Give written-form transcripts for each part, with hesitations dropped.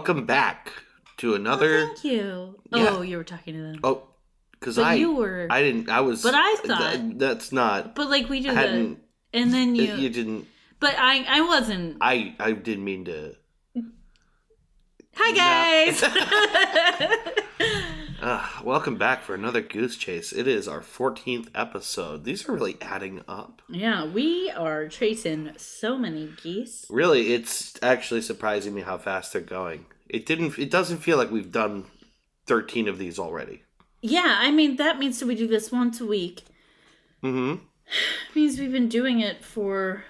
welcome back to another... Thank you. Yeah. Oh, you were talking to them. Oh, because you were... I didn't... I was... But I thought... That's not... But, like, we do I that. hadn't... And then you... You didn't... But I wasn't... I didn't mean to... Hi, guys! Welcome back for another Goose Chase. It is our 14th episode. These are really adding up. Yeah, we are chasing so many geese. Really, it's actually surprising me how fast they're going. It doesn't feel like we've done 13 of these already. Yeah, I mean, that means that we do this once a week. Mm-hmm. It means we've been doing it for...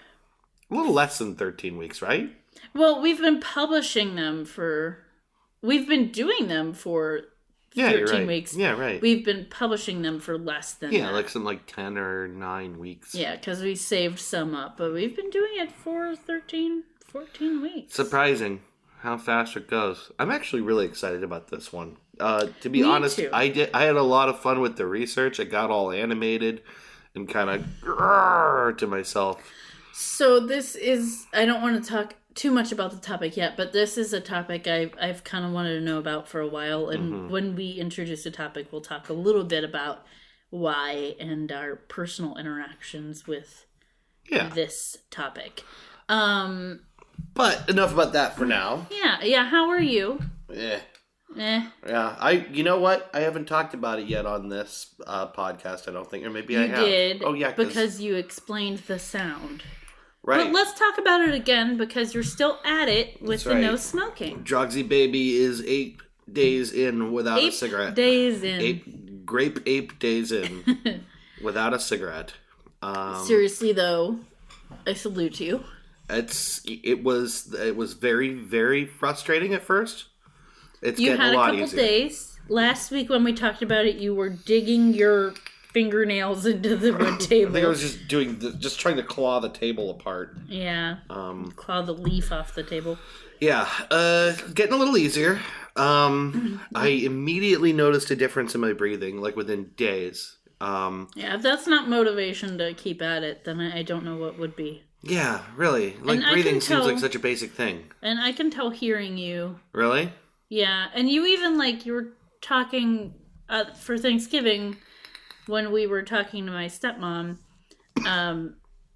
A little less than 13 weeks, right? Well, we've been publishing them for... We've been doing them for 13 weeks. Yeah, right. We've been publishing them for less than that. Yeah, like 10 or 9 weeks. Yeah, because we saved some up. But we've been doing it for 13, 14 weeks. Surprising how fast it goes. I'm actually really excited about this one. To be Me honest, too. I had a lot of fun with the research. I got all animated and kind of to myself. So this is... I don't want to talk too much about the topic yet, but this is a topic I've kind of wanted to know about for a while, and when we introduce a topic, we'll talk a little bit about why and our personal interactions with this topic. But enough about that for now. Yeah. How are you? Yeah, you know what? I haven't talked about it yet on this podcast, I don't think, or maybe I have. You did. Oh, yeah. Because you explained the sound. Right. But let's talk about it again because you're still at it with the no smoking. Drugsy Baby is 8 days in without a cigarette. 8 days in. Grape ape days in without a cigarette. Seriously, though, I salute you. It was very, very frustrating at first. It's you getting had a lot couple easier. days. Last week when we talked about it, you were digging your fingernails into the wood table. I think I was just trying to claw the table apart. Yeah. Claw the leaf off the table. Yeah. Getting a little easier. I immediately noticed a difference in my breathing, like within days. Yeah, if that's not motivation to keep at it, then I don't know what would be. Yeah, really. Like, breathing seems like such a basic thing. And I can tell hearing you. Really? Yeah, and you even, you were talking for Thanksgiving when we were talking to my stepmom.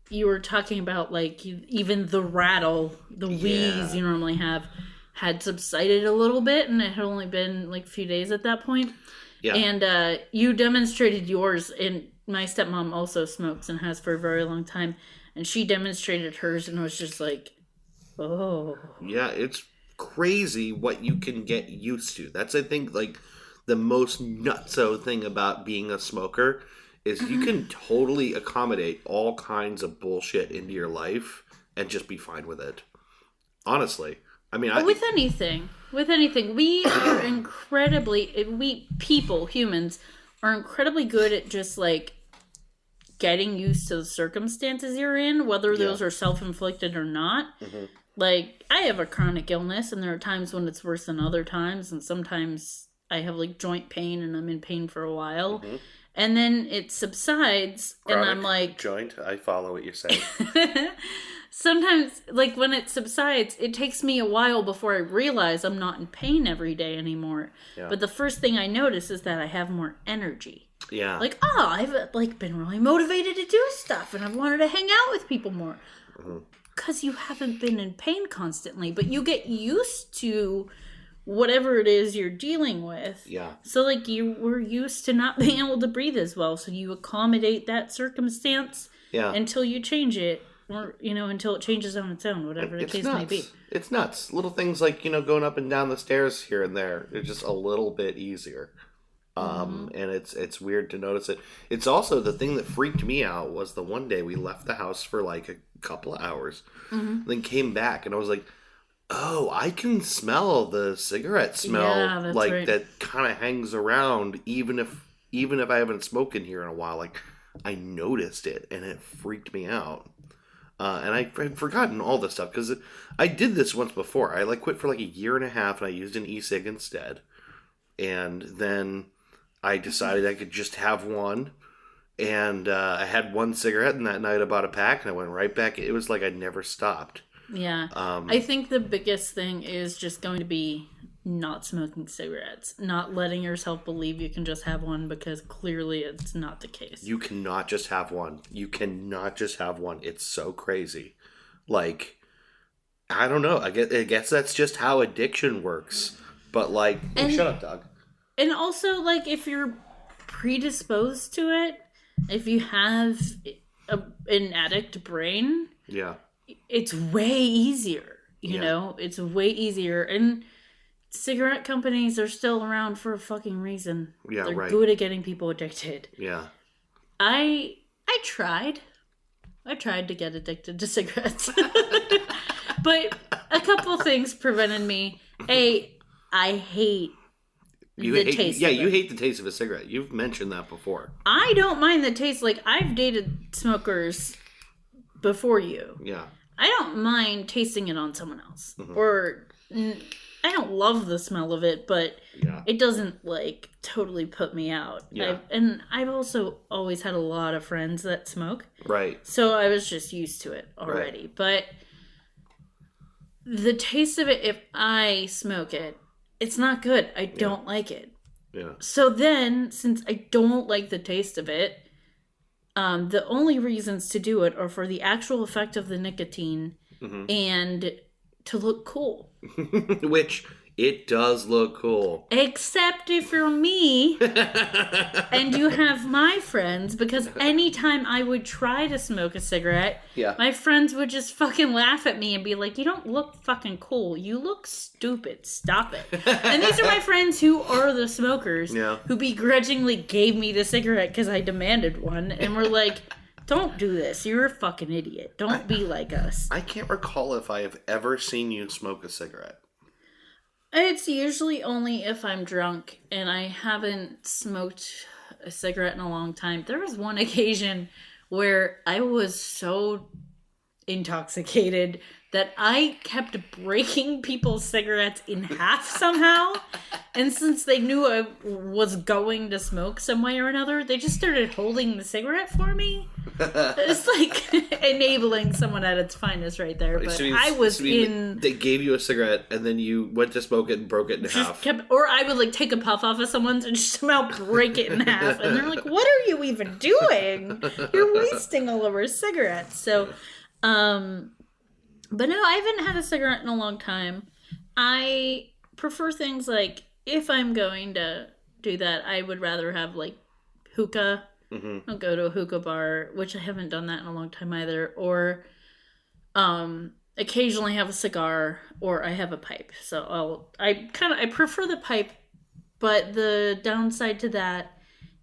You were talking about, even the rattle, the wheeze you normally have, had subsided a little bit, and it had only been, a few days at that point. Yeah. And you demonstrated yours, and my stepmom also smokes and has for a very long time, and she demonstrated hers, and it was just oh. Yeah, it's crazy what you can get used to. That's, I think, the most nutso thing about being a smoker is you can totally accommodate all kinds of bullshit into your life and just be fine with it. Honestly. I mean, with anything, we are humans are incredibly good at just getting used to the circumstances you're in, whether those are self-inflicted or not. Mm-hmm. I have a chronic illness, and there are times when it's worse than other times, and sometimes I have joint pain and I'm in pain for a while. Mm-hmm. And then it subsides, chronic and I'm joint? I follow what you're saying. Sometimes, when it subsides, it takes me a while before I realize I'm not in pain every day anymore. Yeah. But the first thing I notice is that I have more energy. Yeah. I've been really motivated to do stuff, and I've wanted to hang out with people more. Because you haven't been in pain constantly, but you get used to whatever it is you're dealing with. Yeah. So, you were used to not being able to breathe as well, so you accommodate that circumstance until you change it. Or, until it changes on its own, whatever the case may be. It's nuts. Little things going up and down the stairs here and there. They're just a little bit easier. And it's weird to notice it. It's also the thing that freaked me out was the one day we left the house for a couple of hours. Mm-hmm. Then came back and I was like, oh, I can smell the cigarette smell. Yeah, that's right. That kind of hangs around even if I haven't smoked in here in a while. I noticed it and it freaked me out. And I'd forgotten all this stuff because I did this once before. I quit for a year and a half and I used an e-cig instead. And then I decided I could just have one. And I had one cigarette, and that night I bought a pack and I went right back. It was like I'd never stopped. Yeah. I think the biggest thing is just going to be not smoking cigarettes. Not letting yourself believe you can just have one, because clearly it's not the case. You cannot just have one. You cannot just have one. It's so crazy. Like, I don't know. I guess that's just how addiction works. But like, shut up, dog. And also, like, if you're predisposed to it, if you have an addict brain, yeah, it's way easier. You know, it's way easier. And cigarette companies are still around for a fucking reason. Yeah, they're good at getting people addicted. Yeah, I tried to get addicted to cigarettes, but a couple things prevented me. I hate the taste. Yeah, you hate the taste of a cigarette. You've mentioned that before. I don't mind the taste. Like, I've dated smokers before you. Yeah. I don't mind tasting it on someone else. Or I don't love the smell of it, but it doesn't, like, totally put me out. Yeah. I've also always had a lot of friends that smoke. Right. So I was just used to it already. Right. But the taste of it, if I smoke it, it's not good. I don't like it. Yeah. So then, since I don't like the taste of it, the only reasons to do it are for the actual effect of the nicotine and to look cool. Which, it does look cool. Except if you're me and you have my friends, because anytime I would try to smoke a cigarette, my friends would just fucking laugh at me and be like, you don't look fucking cool. You look stupid. Stop it. And these are my friends who are the smokers who begrudgingly gave me the cigarette because I demanded one and were like, don't do this. You're a fucking idiot. Don't be like us. I can't recall if I have ever seen you smoke a cigarette. It's usually only if I'm drunk and I haven't smoked a cigarette in a long time. There was one occasion where I was so intoxicated that I kept breaking people's cigarettes in half somehow. And since they knew I was going to smoke some way or another, they just started holding the cigarette for me. It's like enabling someone at its finest right there. But They gave you a cigarette and then you went to smoke it and broke it in half. Or I would like take a puff off of someone's and just somehow break it in half. And they're like, what are you even doing? You're wasting all of our cigarettes. So, but no, I haven't had a cigarette in a long time. I prefer things like, if I'm going to do that, I would rather have like hookah. I'll go to a hookah bar, which I haven't done that in a long time either. Or occasionally have a cigar, or I have a pipe. So I prefer the pipe, but the downside to that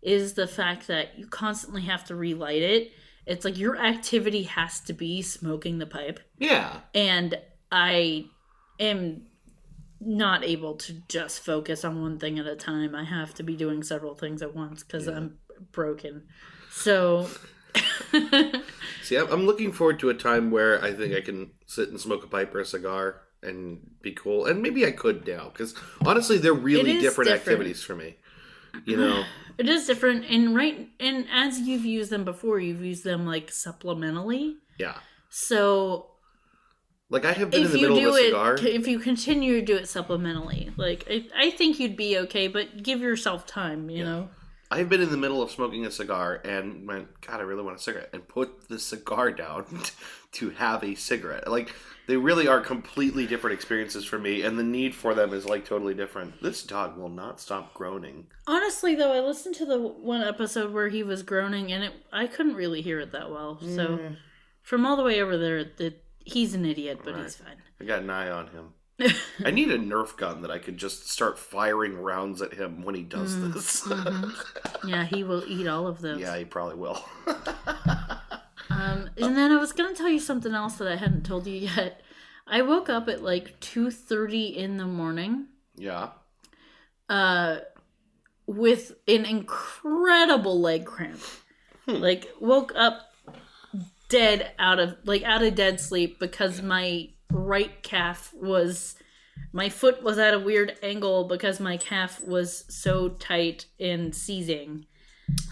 is the fact that you constantly have to relight it. It's like your activity has to be smoking the pipe. Yeah. And I am not able to just focus on one thing at a time. I have to be doing several things at once because I'm broken. So... See, I'm looking forward to a time where I think I can sit and smoke a pipe or a cigar and be cool. And maybe I could now, because honestly, they're really different activities for me. You know? It is different, and as you've used them before, you've used them like supplementally. Yeah. So, like, I have been in the middle of a cigar. If you continue to do it supplementally, like I think you'd be okay, but give yourself time. You know. I have been in the middle of smoking a cigar and went, God, I really want a cigarette, and put the cigar down to have a cigarette. Like, they really are completely different experiences for me, and the need for them is, like, totally different. This dog will not stop groaning. Honestly, though, I listened to the one episode where he was groaning, and I couldn't really hear it that well. So, from all the way over there, he's an idiot, but he's fine. I got an eye on him. I need a Nerf gun that I could just start firing rounds at him when he does this. Yeah, he will eat all of those. Yeah, he probably will. And then I was going to tell you something else that I hadn't told you yet. I woke up at like 2:30 in the morning. Yeah. With an incredible leg cramp. Like, woke up dead out of dead sleep because my right calf my foot was at a weird angle because my calf was so tight and seizing.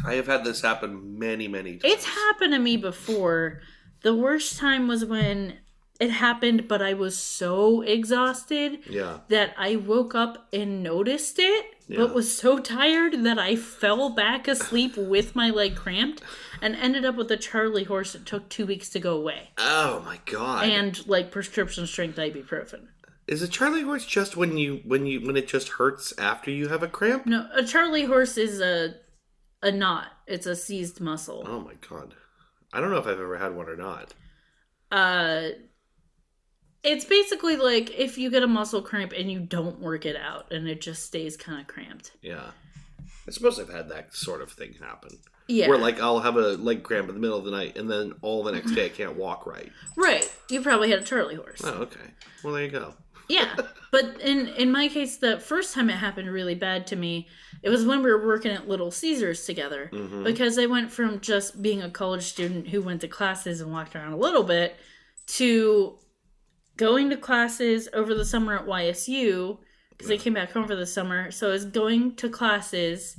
I have had this happen many, many times. It's happened to me before. The worst time was when it happened, but I was so exhausted Yeah. that I woke up and noticed it, Yeah. but was so tired that I fell back asleep with my leg cramped and ended up with a Charlie horse that took 2 weeks to go away. Oh my god. And like prescription strength ibuprofen. Is a Charlie horse just when it just hurts after you have a cramp? No, a Charlie horse is a knot. It's a seized muscle. Oh my god. I don't know if I've ever had one or not. It's basically like if you get a muscle cramp and you don't work it out and it just stays kind of cramped. Yeah. I suppose I've had that sort of thing happen. Yeah. Where like I'll have a leg cramp in the middle of the night and then all the next day I can't walk right. Right. You probably had a Charlie horse. Oh, okay. Well, there you go. Yeah. But in my case, the first time it happened really bad to me, it was when we were working at Little Caesars together. Mm-hmm. Because I went from just being a college student who went to classes and walked around a little bit to going to classes over the summer at YSU because I came back home for the summer. So I was going to classes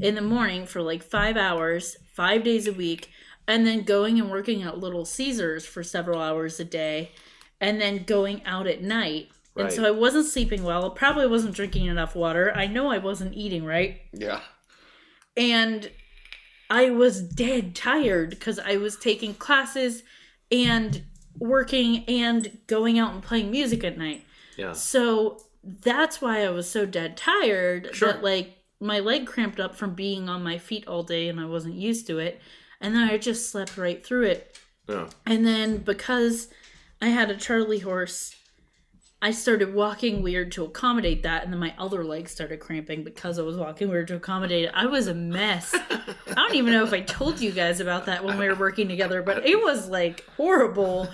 in the morning for like 5 hours, 5 days a week, and then going and working at Little Caesars for several hours a day, and then going out at night. Right. And so I wasn't sleeping well. Probably wasn't drinking enough water. I know I wasn't eating right. Yeah. And I was dead tired because I was taking classes and working and going out and playing music at night. Yeah. So that's why I was so dead tired Sure. that like my leg cramped up from being on my feet all day and I wasn't used to it. And then I just slept right through it. Yeah. And then because I had a Charlie horse, I started walking weird to accommodate that, and then my other leg started cramping because I was walking weird to accommodate it. I was a mess. I don't even know if I told you guys about that when we were working together, but it was like horrible.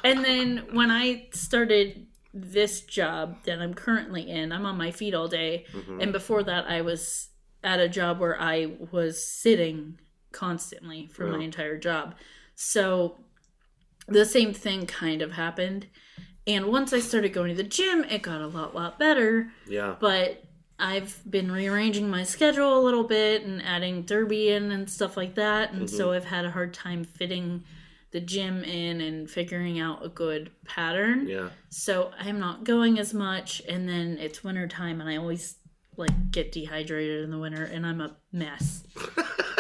And then when I started this job that I'm currently in, I'm on my feet all day. Mm-hmm. And before that, I was at a job where I was sitting constantly for my entire job. So the same thing kind of happened. And once I started going to the gym, it got a lot better. Yeah. But I've been rearranging my schedule a little bit and adding Derby in and stuff like that. And so I've had a hard time fitting the gym in and figuring out a good pattern. Yeah. So I'm not going as much. And then it's wintertime and I always like get dehydrated in the winter and I'm a mess.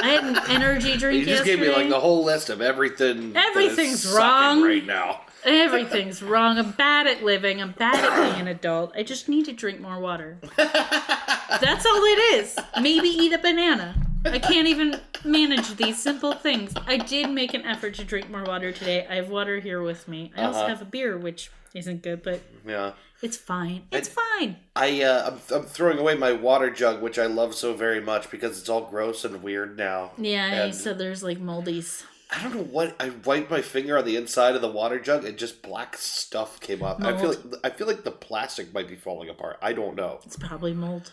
I had an energy drink You just yesterday. gave me like the whole list of everything. Everything's that is sucking wrong right now. Everything's wrong. I'm bad at living. I'm bad at being an adult. I just need to drink more water. That's all it is. Maybe eat a banana. I can't even manage these simple things. I did make an effort to drink more water today. I have water here with me. I also have a beer, which isn't good, but Yeah. it's fine. It's fine. I'm throwing away my water jug, which I love so very much because it's all gross and weird now. Yeah, And you said there's like moldies. I don't know what I wiped my finger on the inside of the water jug and just black stuff came up. Mold. I feel like the plastic might be falling apart. I don't know. It's probably mold.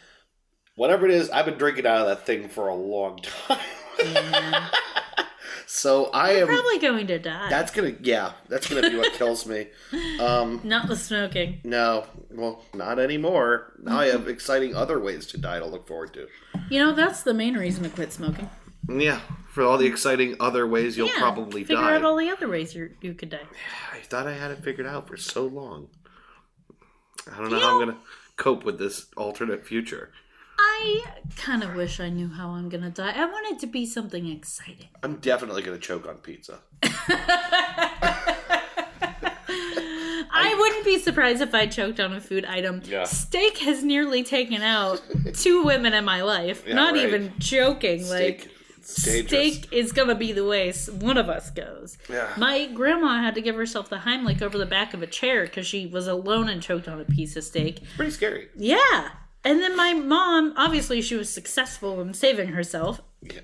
Whatever it is, I've been drinking out of that thing for a long time. Yeah. So I am Probably going to die. That's gonna be what kills me. Not the smoking. No, well, not anymore. Now I have exciting other ways to die to look forward to. You know, that's the main reason to quit smoking. Yeah, for all the exciting other ways you'll probably figure die. out all the other ways you could die. I thought I had it figured out for so long. I don't know how I'm gonna cope with this alternate future. I kind of wish I knew how I'm gonna die. I want it to be something exciting. I'm definitely gonna choke on pizza. I wouldn't be surprised if I choked on a food item. Yeah. Steak has nearly taken out 2 women in my life. Yeah, Not right. even joking. Steak. It's dangerous. Steak is gonna be the way one of us goes. Yeah. My grandma had to give herself the Heimlich over the back of a chair because she was alone and choked on a piece of steak. It's pretty scary. Yeah. And then my mom, obviously she was successful in saving herself. Yeah.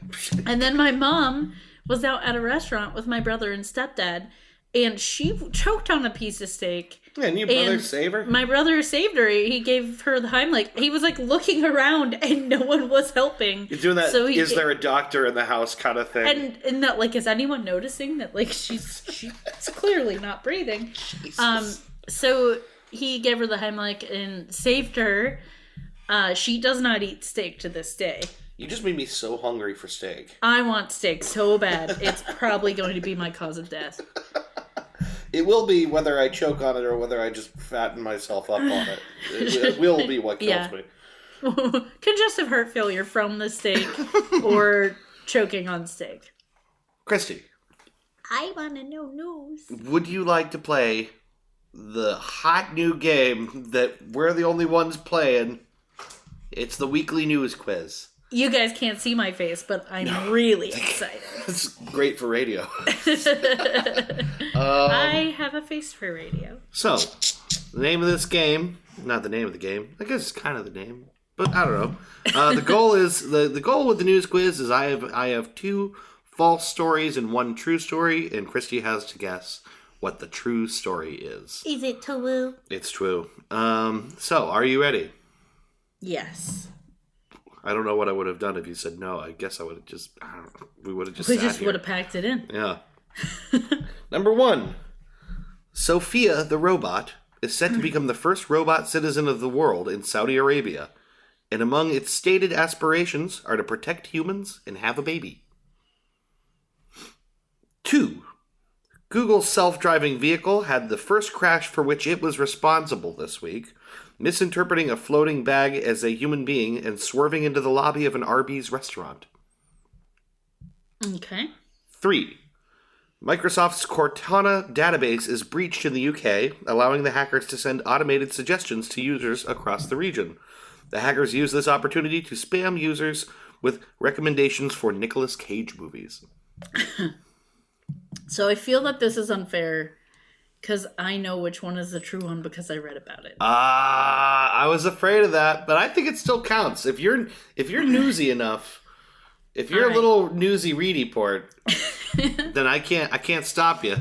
And then my mom was out at a restaurant with my brother and stepdad, and she choked on a piece of steak. And your brother saved her? My brother saved her. He gave her the Heimlich. He was like looking around, and no one was helping. You're doing that. So Is there a doctor in the house kind of thing? And that, like, is anyone noticing that, like, she's clearly not breathing? So he gave her the Heimlich and saved her. She does not eat steak to this day. You just made me so hungry for steak. I want steak so bad. It's probably going to be my cause of death. It will be whether I choke on it or whether I just fatten myself up on it. It will be what kills me. Congestive heart failure from the steak or choking on steak. Christy. I want to know news. Would you like to play the hot new game that we're the only ones playing? It's the weekly news quiz. You guys can't see my face, but I'm really excited. It's great for radio. I have a face for radio. So, the name of this game, not the name of the game, I guess it's kind of the name, but I don't know. The goal is, the goal with the news quiz is I have 2 false stories and 1 true story, and Christy has to guess what the true story is. Is it true? It's true. So, are you ready? Yes. I don't know what I would have done if you said no. I guess I would have just, I don't know. We would have just would have packed it in. Yeah. Number 1. Sophia the robot is set to become the first robot citizen of the world in Saudi Arabia. And among its stated aspirations are to protect humans and have a baby. 2. Google's self-driving vehicle had the first crash for which it was responsible this week, misinterpreting a floating bag as a human being and swerving into the lobby of an Arby's restaurant. Okay. 3. Microsoft's Cortana database is breached in the UK, allowing the hackers to send automated suggestions to users across the region. The hackers use this opportunity to spam users with recommendations for Nicolas Cage movies. So I feel that this is unfair because I know which one is the true one because I read about it. I was afraid of that, but I think it still counts. If you're newsy enough, if you're a little newsy reedy port, then I can't stop you.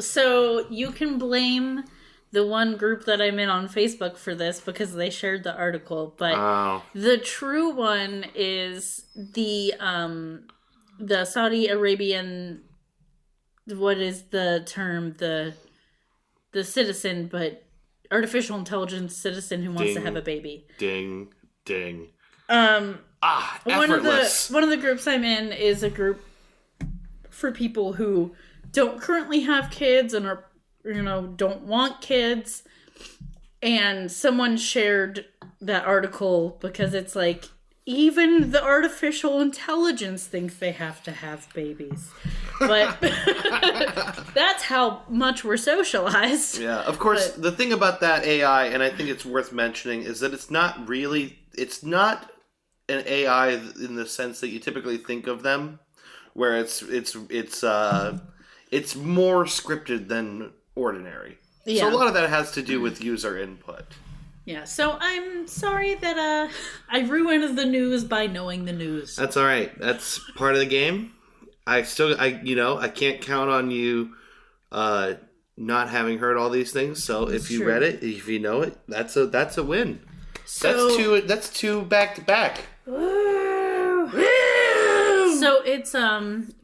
So you can blame the one group that I'm in on Facebook for this because they shared the article, but the true one is the Saudi Arabian. What is the term? The citizen, but artificial intelligence citizen who wants to have a baby. Ding, ding. Effortless. One of the groups I'm in is a group for people who don't currently have kids and are, don't want kids. And someone shared that article because it's like, even the artificial intelligence thinks they have to have babies. But that's how much we're socialized. Yeah, of course, the thing about that AI, and I think it's worth mentioning, is that it's not an AI in the sense that you typically think of them, where it's more scripted than ordinary. Yeah. So a lot of that has to do with user input. Yeah, so I'm sorry that I ruined the news by knowing the news. That's all right. That's part of the game. I can't count on you not having heard all these things. So if you read it, if you know it, that's a win. So, that's two back to back. So it's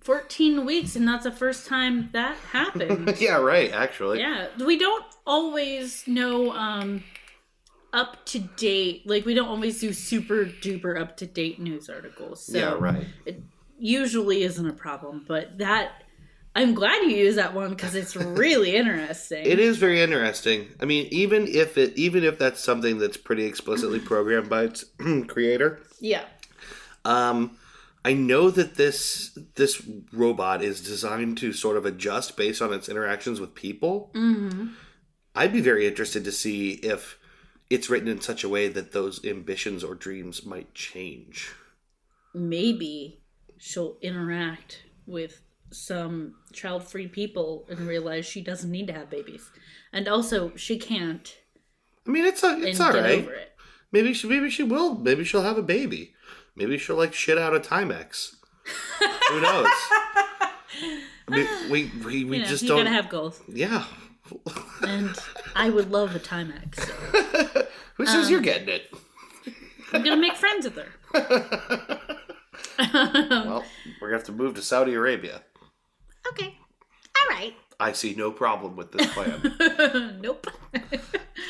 14 weeks, and that's the first time that happened. Yeah, right. Actually, yeah, we don't always know. Up to date, like we don't always do super duper up to date news articles. So yeah, right. It usually isn't a problem, but that I'm glad you used that one because it's really interesting. It is very interesting. I mean, even if that's something that's pretty explicitly programmed by its creator. Yeah. I know that this robot is designed to sort of adjust based on its interactions with people. Mm-hmm. I'd be very interested to see if it's written in such a way that those ambitions or dreams might change. Maybe she'll interact with some child-free people and realize she doesn't need to have babies. And also, she can't. I mean, it's all right. Over it. Maybe she will. Maybe she'll have a baby. Maybe she'll shit out a Timex. Who knows? We just you don't. You gotta have goals. Yeah. And I would love a Timex. So. Who says you're getting it? I'm gonna make friends with her. Well, we're gonna have to move to Saudi Arabia. Okay. All right. I see no problem with this plan. Nope.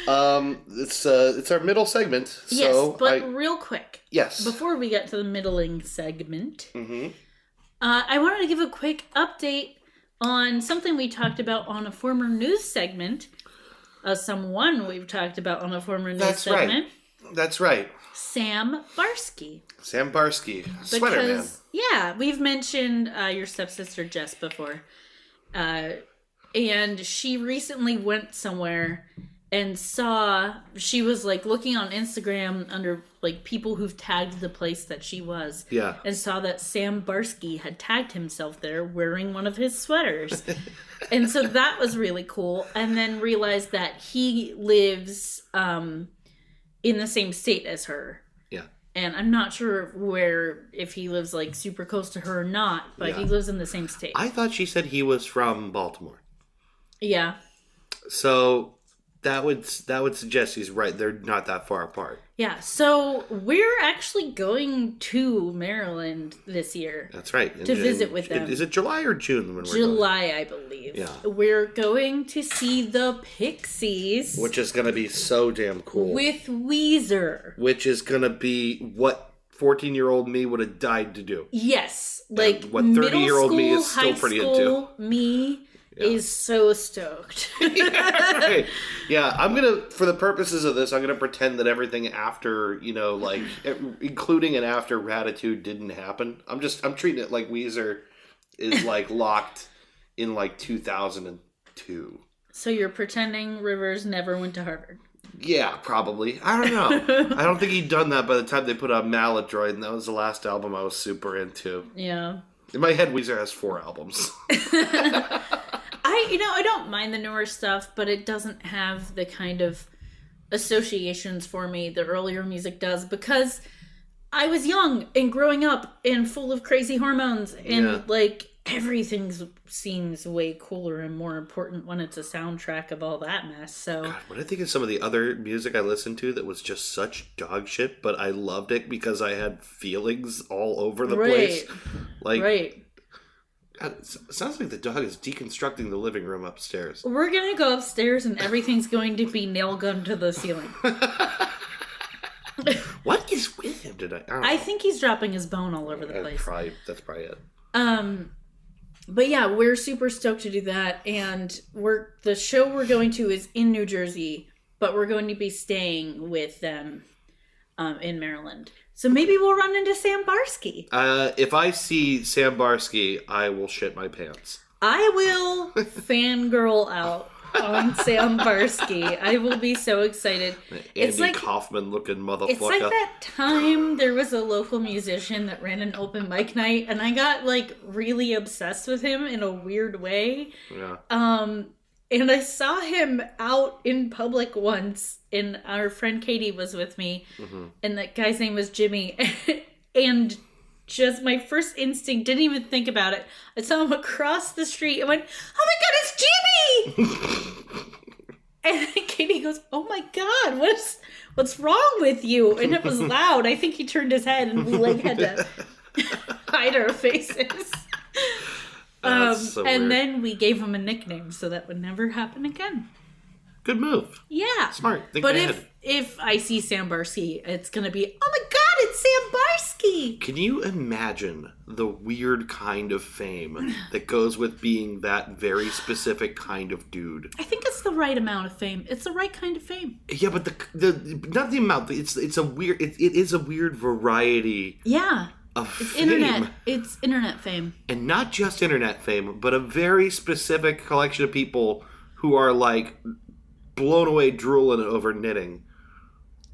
It's our middle segment. Yes, so but real quick. Yes. Before we get to the middling segment, mm-hmm. I wanted to give a quick update on something we talked about on a former news segment. Someone we've talked about on a former news segment. That's right. Sam Barsky. Sam Barsky. Sweater Man. Yeah, we've mentioned your stepsister Jess before. And she recently went somewhere and she was like looking on Instagram under like people who've tagged the place that she was. Yeah. And saw that Sam Barsky had tagged himself there wearing one of his sweaters. And so that was really cool. And then realized that he lives in the same state as her. Yeah. And I'm not sure if he lives like super close to her or not, but he lives in the same state. I thought she said he was from Baltimore. Yeah. So that would suggest he's right. They're not that far apart. Yeah. So we're actually going to Maryland this year. That's right. To visit with them. Is it July or June when we're July, I believe. Yeah. We're going to see the Pixies. Which is going to be so damn cool. With Weezer. Which is going to be what 14-year-old me would have died to do. Yes. Like and what 30-year-old me is still pretty into. Me is so stoked. Right. Yeah, I'm gonna, for the purposes of this, I'm gonna pretend that everything after, like, including and after Ratitude didn't happen. I'm treating it like Weezer is like locked in like 2002. So you're pretending Rivers never went to Harvard? Yeah, probably. I don't know. I don't think he'd done that by the time they put out Maladroid, and that was the last album I was super into. Yeah. In my head, Weezer has 4 albums. I don't mind the newer stuff, but it doesn't have the kind of associations for me the earlier music does, because I was young and growing up and full of crazy hormones, and like everything seems way cooler and more important when it's a soundtrack of all that mess. So God, when I think of some of the other music I listened to that was just such dog shit, but I loved it because I had feelings all over the place. Like, right. God, it sounds like the dog is deconstructing the living room upstairs. We're going to go upstairs and everything's going to be nail gunned to the ceiling. What is with him today? I think he's dropping his bone all over the place. That's probably it. But yeah, we're super stoked to do that. And the show we're going to is in New Jersey, but we're going to be staying with them in Maryland. So maybe we'll run into Sam Barsky. If I see Sam Barsky, I will shit my pants. I will fangirl out on Sam Barsky. I will be so excited. Andy Kaufman looking motherfucker. It's like that time there was a local musician that ran an open mic night, and I got like really obsessed with him in a weird way. Yeah. And I saw him out in public once, and our friend Katie was with me, and that guy's name was Jimmy. And just my first instinct, didn't even think about it. I saw him across the street and went, "Oh my God, it's Jimmy!" And then Katie goes, "Oh my God, what's wrong with you?" And it was loud. I think he turned his head, and we like had to hide our faces. So and weird. then we gave him a nickname so that would never happen again. Good move. Yeah. Smart. But if I see Sam Barsky, it's going to be, "Oh my God, it's Sam Barsky!" Can you imagine the weird kind of fame that goes with being that very specific kind of dude? I think it's the right amount of fame. It's the right kind of fame. Yeah, but the not the amount. It's a weird. It is a weird variety. Yeah. It's internet. It's internet fame. And not just internet fame, but a very specific collection of people who are like blown away drooling over knitting.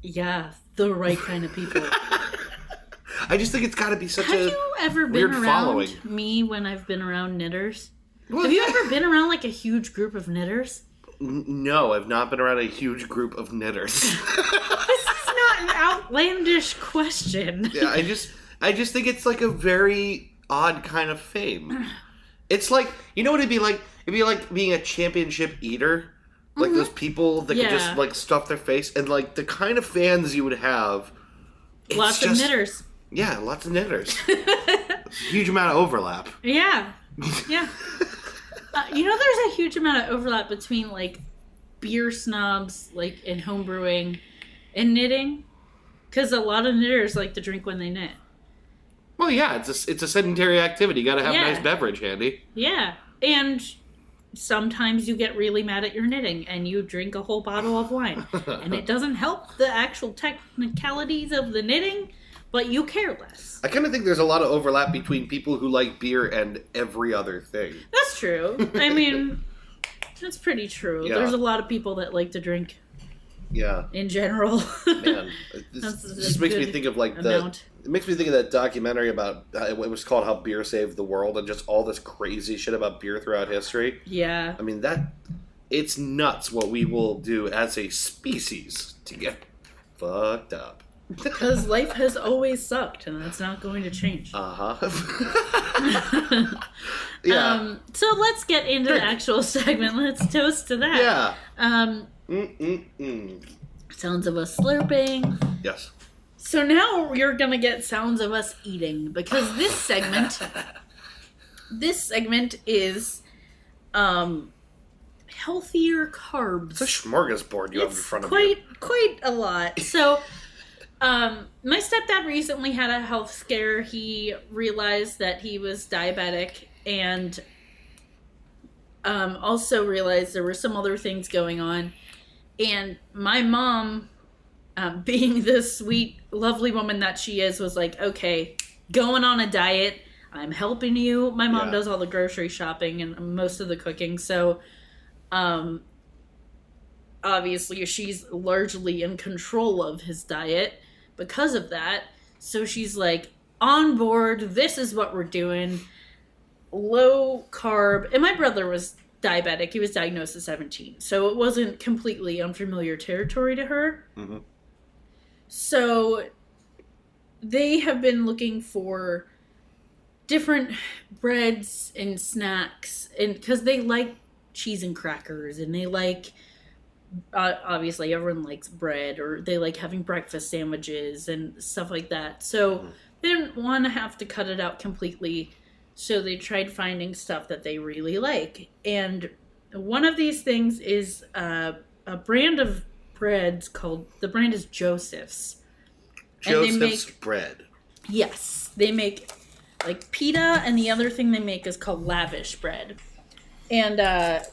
Yeah, the right kind of people. I just think it's got to be such Have you ever been around following. Me when I've been around knitters? Well, Have you ever been around like a huge group of knitters? No, I've not been around a huge group of knitters. This is not an outlandish question. Yeah, I just think it's like a very odd kind of fame. It's like, you know what it'd be like? It'd be like being a championship eater. Like those people that can just like stuff their face. And like the kind of fans you would have. Lots of knitters. Yeah, lots of knitters. Huge amount of overlap. Yeah. Yeah. There's a huge amount of overlap between like beer snobs like in homebrewing and knitting. Because a lot of knitters like to drink when they knit. Well, yeah, it's a sedentary activity. You got to have a nice beverage handy. Yeah. and sometimes you get really mad at your knitting and you drink a whole bottle of wine. And it doesn't help the actual technicalities of the knitting, but you care less. I kind of think there's a lot of overlap between people who like beer and every other thing. That's true. I mean, that's pretty true. Yeah. There's a lot of people that like to drink. Yeah. In general. Man, this just makes me think of like it makes me think of that documentary about it was called How Beer Saved the World, and just all this crazy shit about beer throughout history. Yeah. I mean it's nuts what we will do as a species to get fucked up. Because life has always sucked, and that's not going to change. Yeah. So let's get into the actual segment. Let's toast to that. Yeah. Sounds of us slurping. Yes. So now you're gonna get sounds of us eating, because this segment is healthier carbs. It's a smorgasbord you have in front of you. Quite a lot. So my stepdad recently had a health scare. He realized that he was diabetic, and also realized there were some other things going on. And my mom, being the sweet, lovely woman that she is, was like, okay, going on a diet. I'm helping you. My mom does all the grocery shopping and most of the cooking. So, obviously, she's largely in control of his diet because of that. So she's like, on board. This is what we're doing. Low carb. And my brother was diabetic. He was diagnosed at 17. So it wasn't completely unfamiliar territory to her. Mm-hmm. So they have been looking for different breads and snacks, and because they like cheese and crackers, and they like obviously everyone likes bread, or they like having breakfast sandwiches and stuff like that. So they didn't want to have to cut it out completely. So they tried finding stuff that they really like. And one of these things is a brand of breads the brand is Joseph's. Joseph's bread. Yes. They make like pita, and the other thing they make is called lavish bread. And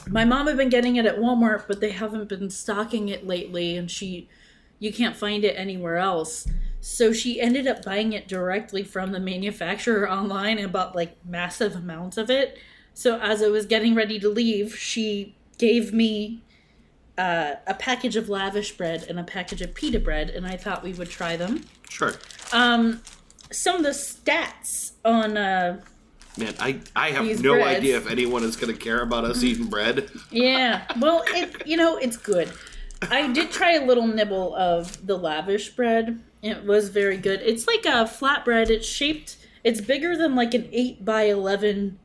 my mom had been getting it at Walmart, but they haven't been stocking it lately, and you can't find it anywhere else. So she ended up buying it directly from the manufacturer online and bought like massive amounts of it. So as I was getting ready to leave, she gave me a package of lavish bread and a package of pita bread, and I thought we would try them. Sure. Some of the stats on man, I have no idea if anyone is going to care about us eating bread. Yeah. Well, it's good. I did try a little nibble of the lavish bread. It was very good. It's like a flatbread. It's bigger than like an 8x11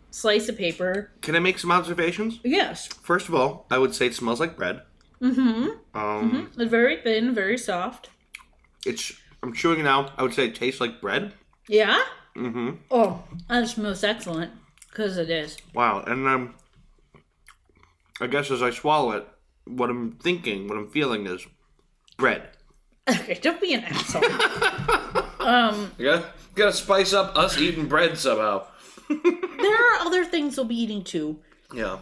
slice of paper. Can I make some observations? Yes. First of all, I would say it smells like bread. Mm-hmm. It's very thin, very soft. I'm chewing it now. I would say it tastes like bread. Yeah? Mm-hmm. Oh, that's most excellent. Because it is. Wow. And I guess as I swallow it, what I'm feeling is bread. Okay, don't be an asshole. You gotta spice up us eating bread somehow. There are other things we'll be eating too. Yeah.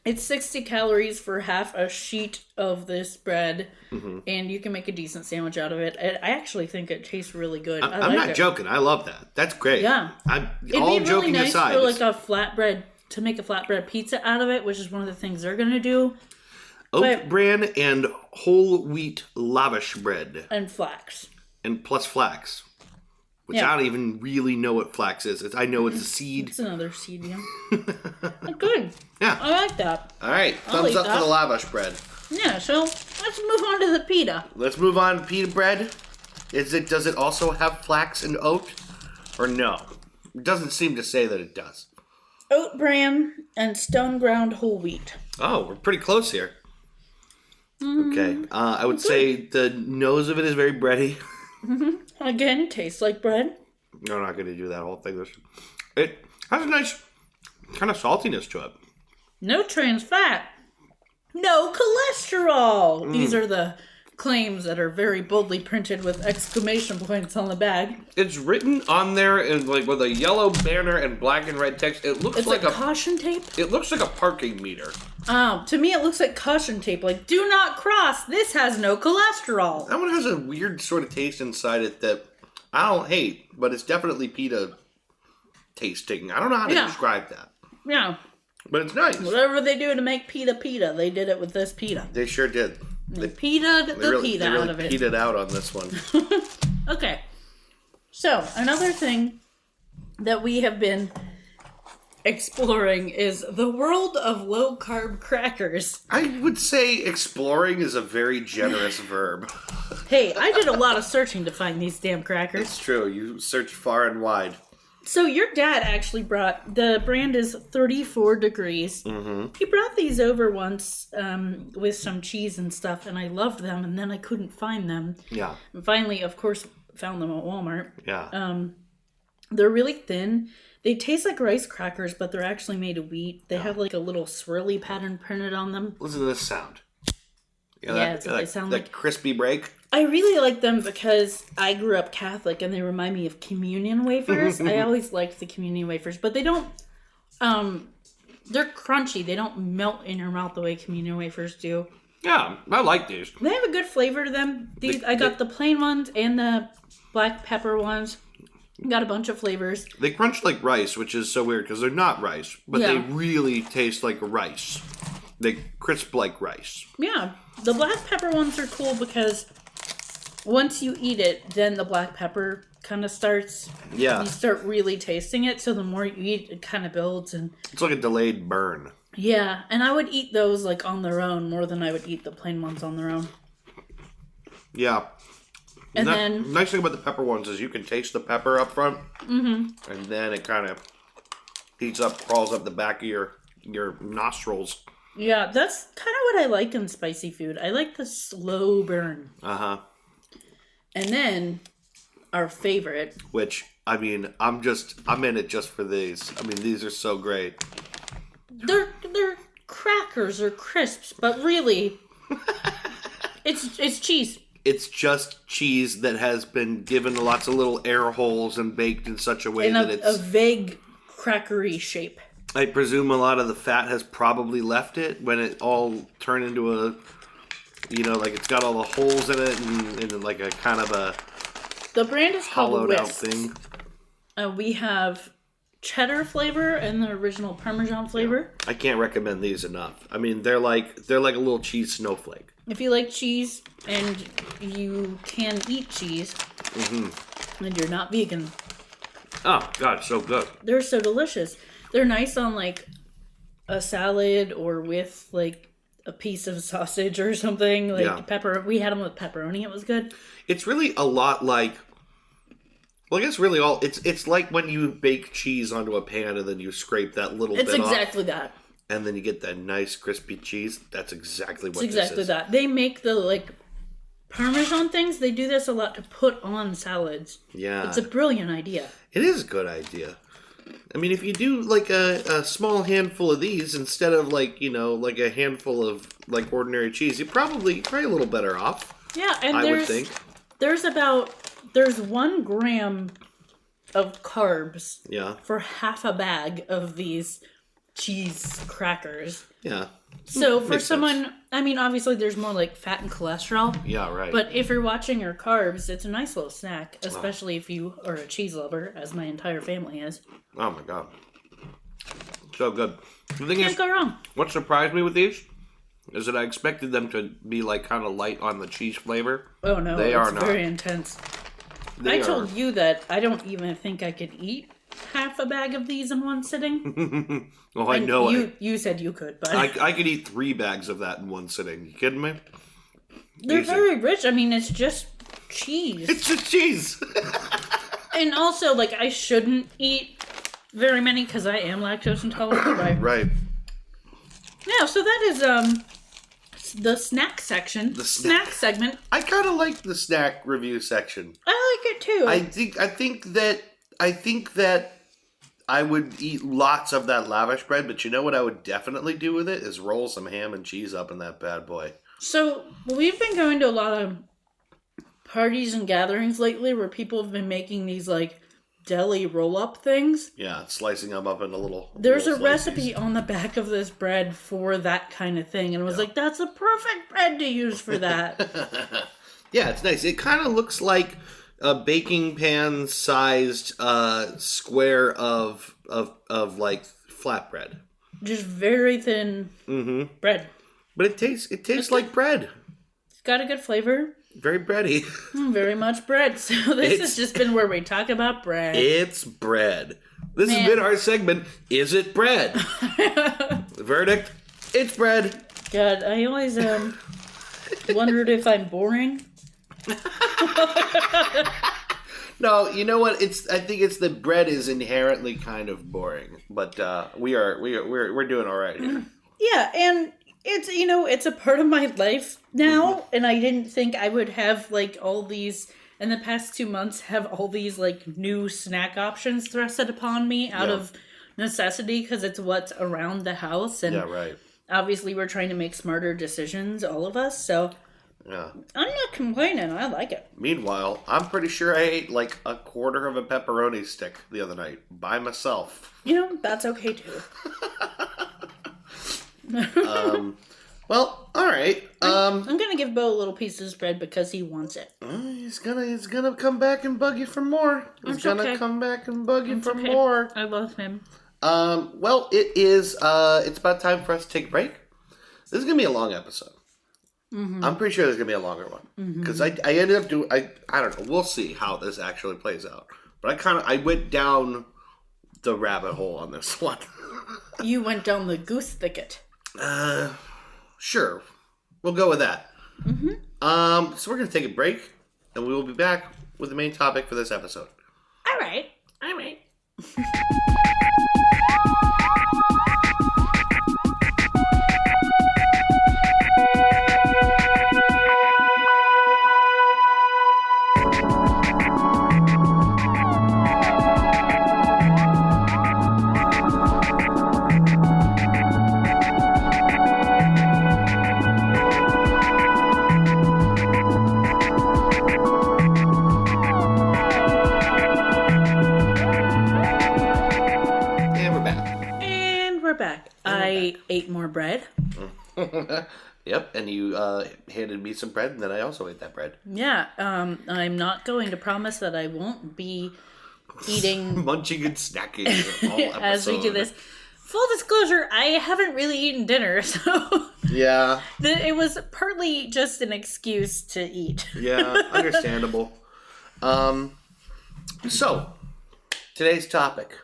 It's 60 calories for half a sheet of this bread, and you can make a decent sandwich out of it. I actually think it tastes really good. I'm not joking. I love that. That's great. Yeah. It'd be really nice aside, for like a flatbread, to make a flatbread pizza out of it, which is one of the things they're going to do. Oat bran and whole wheat lavish bread. And flax. And plus flax. Which I don't even really know what flax is. I know it's a seed. It's another seed, yeah. Good. Yeah. I like that. All right. Thumbs up for the lavish bread. Yeah, so let's move on to the pita. Let's move on to pita bread. Does it also have flax and oat? Or no? It doesn't seem to say that it does. Oat bran and stone ground whole wheat. Oh, we're pretty close here. Okay. I would say the nose of it is very bready. Again, tastes like bread. No, I'm not going to do that whole thing. It has a nice kind of saltiness to it. No trans fat. No cholesterol. These are the claims that are very boldly printed with exclamation points on the bag. It's written on there in like with a yellow banner and black and red text. It looks It's like a caution tape. It looks like a parking meter. Oh, to me it looks like caution tape. Like, do not cross. This has no cholesterol. That one has a weird sort of taste inside it that I don't hate, but it's definitely pita tasting. I don't know how to describe that. Yeah. But it's nice. Whatever they do to make pita, they did it with this pita. They sure did. They pita out of it. They really out on this one. Okay. So, another thing that we have been exploring is the world of low-carb crackers. I would say exploring is a very generous verb. Hey, I did a lot of searching to find these damn crackers. It's true. You searched far and wide. So your dad actually brought, the brand is 34 Degrees. Mm-hmm. He brought these over once with some cheese and stuff, and I loved them, and then I couldn't find them. Yeah. And finally, of course, found them at Walmart. Yeah. They're really thin. They taste like rice crackers, but they're actually made of wheat. They have like a little swirly pattern printed on them. Listen to this sound. That's what they sound like. That crispy break. I really like them because I grew up Catholic and they remind me of communion wafers. I always liked the communion wafers, but they don't, they're crunchy. They don't melt in your mouth the way communion wafers do. Yeah, I like these. They have a good flavor to them. I got the plain ones and the black pepper ones. Got a bunch of flavors. They crunch like rice, which is so weird because they're not rice, but they really taste like rice. They crisp like rice. Yeah. The black pepper ones are cool because once you eat it, then the black pepper kind of starts. Yeah. You start really tasting it, so the more you eat, it kind of builds. And it's like a delayed burn. Yeah, and I would eat those like on their own more than I would eat the plain ones on their own. Yeah. And then nice thing about the pepper ones is you can taste the pepper up front, and then it kind of heats up, crawls up the back of your nostrils. Yeah, that's kind of what I like in spicy food. I like the slow burn. Uh-huh. And then our favorite, which I mean, I'm in it just for these. I mean, these are so great. They're crackers or crisps, but really, it's cheese. It's just cheese that has been given lots of little air holes and baked in such a way that it's a vague crackery shape. I presume a lot of the fat has probably left it when it all turned into a, like it's got all the holes in it and like a kind of a the brand is called hollowed out Wisps. thing. We have cheddar flavor and the original Parmesan flavor. I can't recommend these enough. I mean, they're like a little cheese snowflake. If you like cheese and you can eat cheese, and you're not vegan. Oh, God, so good. They're so delicious. They're nice on, like, a salad or with, like, a piece of sausage or something. Like, pepper. We had them with pepperoni. It was good. It's really a lot like... Well, I guess really it's like when you bake cheese onto a pan and then you scrape that little bit off. It's exactly that. And then you get that nice crispy cheese. That's exactly what this is. It's exactly that. They make the, like, Parmesan things. They do this a lot to put on salads. Yeah. It's a brilliant idea. It is a good idea. I mean, if you do, like, a small handful of these instead of, like, like a handful of, like, ordinary cheese, you're probably a little better off. Yeah, and I would think. There's 1 gram of carbs for half a bag of these cheese crackers. Yeah. So for someone, I mean, obviously there's more like fat and cholesterol. Yeah, right. But if you're watching your carbs, it's a nice little snack, especially if you are a cheese lover, as my entire family is. Oh my God. So good. The thing Can't go wrong. What surprised me with these is that I expected them to be like kind of light on the cheese flavor. Oh no, it's very intense. I told you that I don't even think I could eat half a bag of these in one sitting. Well, I know you said you could, but I could eat 3 bags of that in one sitting. You kidding me? They're very rich. I mean, it's just cheese. It's just cheese. And also, like, I shouldn't eat very many because I am lactose intolerant. Right. Right. Yeah. So that is the snack section. The snack segment. I kind of like the snack review section. I like it too. I think that I would eat lots of that lavish bread, but you know what I would definitely do with it is roll some ham and cheese up in that bad boy. So, we've been going to a lot of parties and gatherings lately where people have been making these, like, deli roll-up things. Yeah, slicing them up into little... There's little a recipe on the back of this bread for that kind of thing. And I was like, that's a perfect bread to use for that. Yeah, it's nice. It kind of looks like a baking pan sized square of like flatbread. Just very thin bread. But it tastes like bread. It's got a good flavor. Very bready. Very much bread. So this has just been where we talk about bread. It's bread. This has been our segment, Is It Bread? The verdict, it's bread. God, I always wondered if I'm boring. No, you know what? I think it's the bread is inherently kind of boring, but we're doing all right here. Yeah, and it's it's a part of my life now, and I didn't think I would have like all these in the past 2 months have all these like new snack options thrusted upon me out of necessity because it's what's around the house, and obviously we're trying to make smarter decisions, all of us. So. Yeah. I'm not complaining. I like it. Meanwhile, I'm pretty sure I ate like a quarter of a pepperoni stick the other night by myself. That's okay too. Well, all right. I'm gonna give Bo a little piece of this bread because he wants it. He's gonna come back and bug you for more. He's gonna come back and bug you for more. I love him. Well, it's about time for us to take a break. This is gonna be a long episode. I'm pretty sure there's going to be a longer one. Because I ended up doing... I don't know. We'll see how this actually plays out. But I went down the rabbit hole on this one. You went down the goose thicket. Sure. We'll go with that. So we're going to take a break. And we will be back with the main topic for this episode. All right. I ate more bread. Yep, and you handed me some bread, and then I also ate that bread. Yeah, I'm not going to promise that I won't be eating... munching and snacking all episode. As we do this. Full disclosure, I haven't really eaten dinner, so... Yeah. It was partly just an excuse to eat. Yeah, understandable. So, today's topic.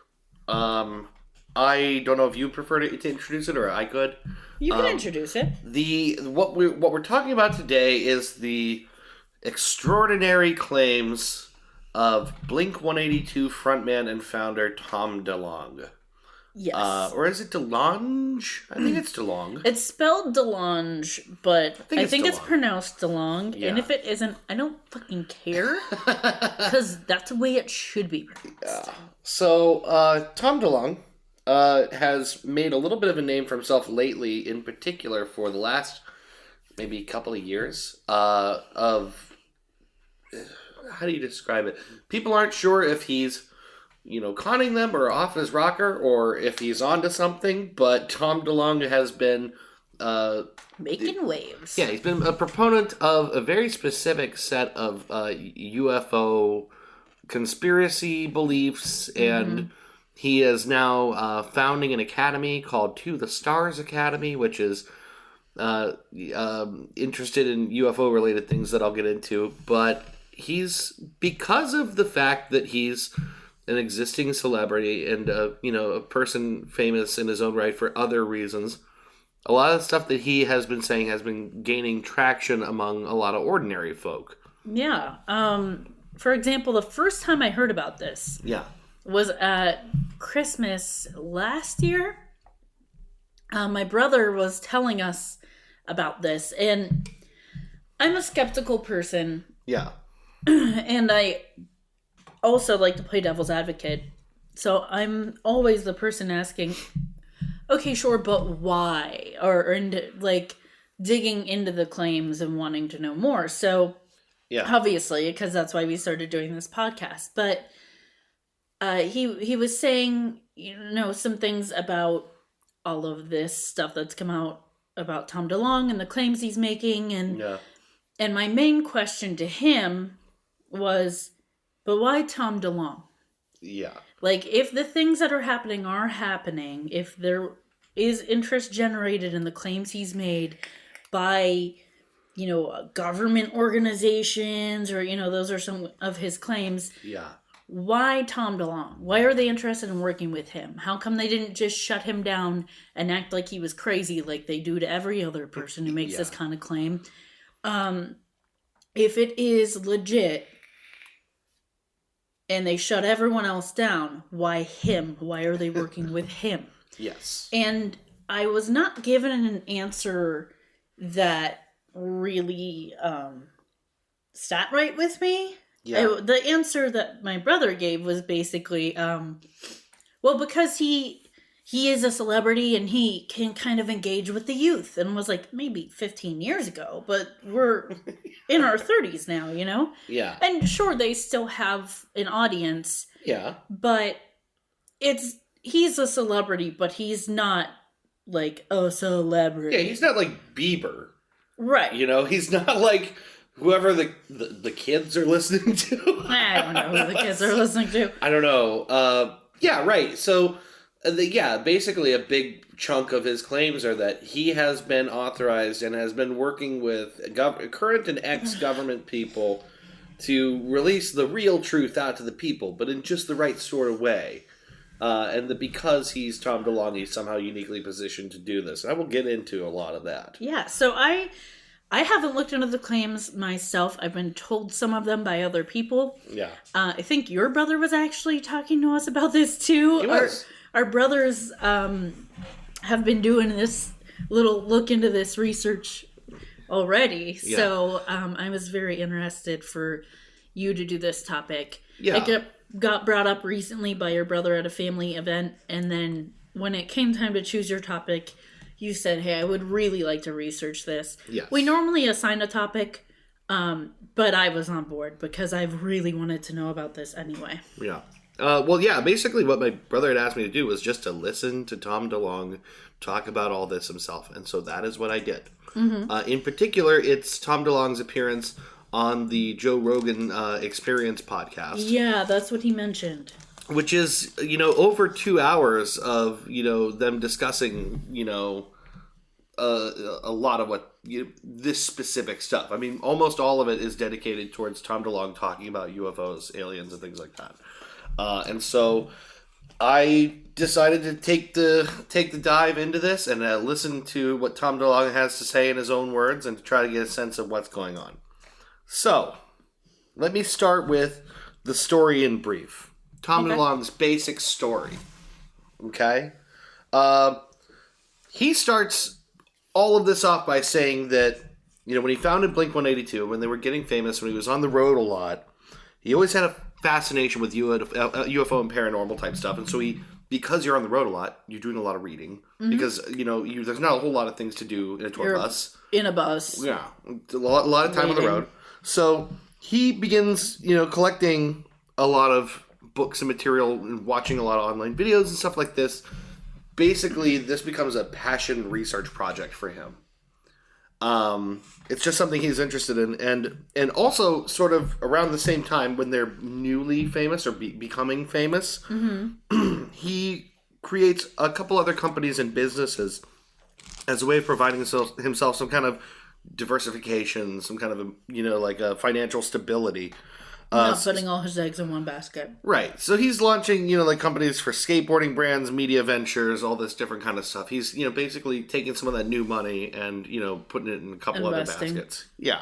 I don't know if you prefer to introduce it or I could. You can introduce it. What we're talking about today is the extraordinary claims of Blink-182 frontman and founder Tom DeLonge. Yes. Or is it DeLonge? I think it's DeLonge. It's spelled DeLonge, but I think it's pronounced DeLonge. Yeah. And if it isn't, I don't fucking care. Because that's the way it should be pronounced. Yeah. So, Tom DeLonge has made a little bit of a name for himself lately, in particular for the last maybe couple of years of... How do you describe it? People aren't sure if he's conning them or off his rocker or if he's onto something, but Tom DeLonge has been... making waves. Yeah, he's been a proponent of a very specific set of UFO conspiracy beliefs, and he is now founding an academy called To the Stars Academy, which is interested in UFO-related things that I'll get into, but he's, because of the fact that he's an existing celebrity and a person famous in his own right for other reasons, a lot of the stuff that he has been saying has been gaining traction among a lot of ordinary folk. Yeah. For example, the first time I heard about this was at Christmas last year. My brother was telling us about this, and I'm a skeptical person. Yeah. And I also like to play devil's advocate. So I'm always the person asking, okay, sure, but why? digging into the claims and wanting to know more. So, obviously, because that's why we started doing this podcast. But he was saying, some things about all of this stuff that's come out about Tom DeLonge and the claims he's making. And my main question to him was, but why Tom DeLonge? Yeah. Like, if the things that are happening, if there is interest generated in the claims he's made by, government organizations or, those are some of his claims. Yeah. Why Tom DeLonge? Why are they interested in working with him? How come they didn't just shut him down and act like he was crazy like they do to every other person who makes this kind of claim? If it is legit and they shut everyone else down, why him? Why are they working with him? Yes. And I was not given an answer that really sat right with me. Yeah. The answer that my brother gave was basically, because he is a celebrity and he can kind of engage with the youth, and was like maybe 15 years ago, but we're in our 30s now, Yeah. And sure, they still have an audience. Yeah. But he's a celebrity, but he's not like a celebrity. Yeah, he's not like Bieber. Right. He's not like whoever the kids are listening to. I don't know who the kids are listening to. I don't know. Yeah, right. So, basically a big chunk of his claims are that he has been authorized and has been working with current and ex-government people to release the real truth out to the people, but in just the right sort of way. And that because he's Tom DeLonge, he's somehow uniquely positioned to do this. And I will get into a lot of that. Yeah, so I haven't looked into the claims myself. I've been told some of them by other people. Yeah. I think your brother was actually talking to us about this too. He was. Our brothers have been doing this little look into this research already. Yeah. So I was very interested for you to do this topic. Yeah. It got brought up recently by your brother at a family event. And then when it came time to choose your topic, you said, hey, I would really like to research this. Yes. We normally assign a topic, but I was on board because I've really wanted to know about this anyway. Yeah. Basically what my brother had asked me to do was just to listen to Tom DeLonge talk about all this himself. And so that is what I did. Mm-hmm. In particular, it's Tom DeLonge's appearance on the Joe Rogan Experience podcast. Yeah, that's what he mentioned. Which is, over 2 hours of, them discussing, a lot of what, this specific stuff. I mean, almost all of it is dedicated towards Tom DeLonge talking about UFOs, aliens, and things like that. And so I decided to take the dive into this and listen to what Tom DeLonge has to say in his own words and to try to get a sense of what's going on. So, let me start with the story in brief. Tom DeLonge's basic story. Okay? He starts all of this off by saying that, when he founded Blink-182, when they were getting famous, when he was on the road a lot, he always had a fascination with UFO and paranormal type stuff. And so because you're on the road a lot, you're doing a lot of reading. Mm-hmm. Because, there's not a whole lot of things to do in a tour bus. In a bus. Yeah. A lot of time on the road. So he begins, collecting a lot of books and material and watching a lot of online videos and stuff like this. Basically, this becomes a passion research project for him. It's just something he's interested in. And also sort of around the same time when they're newly famous or becoming famous, mm-hmm. He creates a couple other companies and businesses as a way of providing himself some kind of diversification, some kind of, like a financial stability. Not putting all his eggs in one basket. Right. So he's launching, like companies for skateboarding brands, media ventures, all this different kind of stuff. He's, basically taking some of that new money and, putting it in a couple other baskets. Yeah.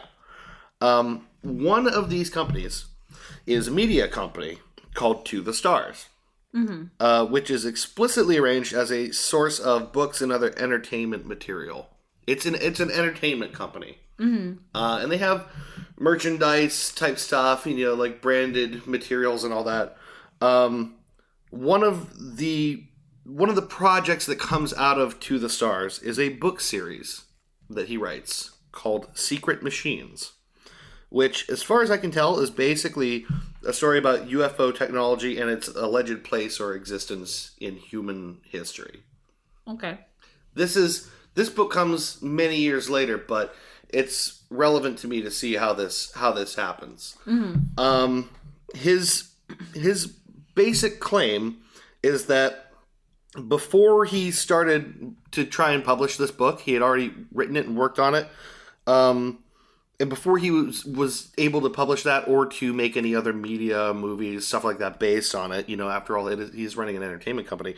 One of these companies is a media company called To the Stars, mm-hmm. Which is explicitly arranged as a source of books and other entertainment material. It's an entertainment company. Mm-hmm. And they have merchandise type stuff, like branded materials and all that. One of the projects that comes out of To the Stars is a book series that he writes called Secret Machines, which, as far as I can tell, is basically a story about UFO technology and its alleged place or existence in human history. Okay. This book comes many years later, but it's relevant to me to see how this happens. Mm-hmm. His basic claim is that before he started to try and publish this book, he had already written it and worked on it. And before he was able to publish that or to make any other media, movies, stuff like that based on it, after all, he's running an entertainment company.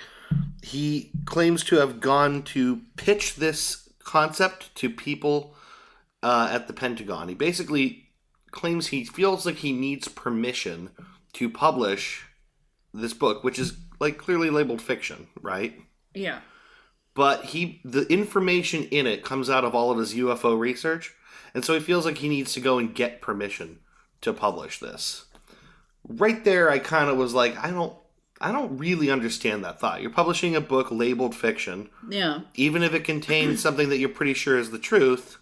He claims to have gone to pitch this concept to people at the Pentagon. He basically claims he feels like he needs permission to publish this book, which is clearly labeled fiction, right? Yeah. But the information in it comes out of all of his UFO research, and so he feels like he needs to go and get permission to publish this. Right there, I kind of was like, I don't really understand that thought. You're publishing a book labeled fiction. Yeah. Even if it contains something that you're pretty sure is the truth,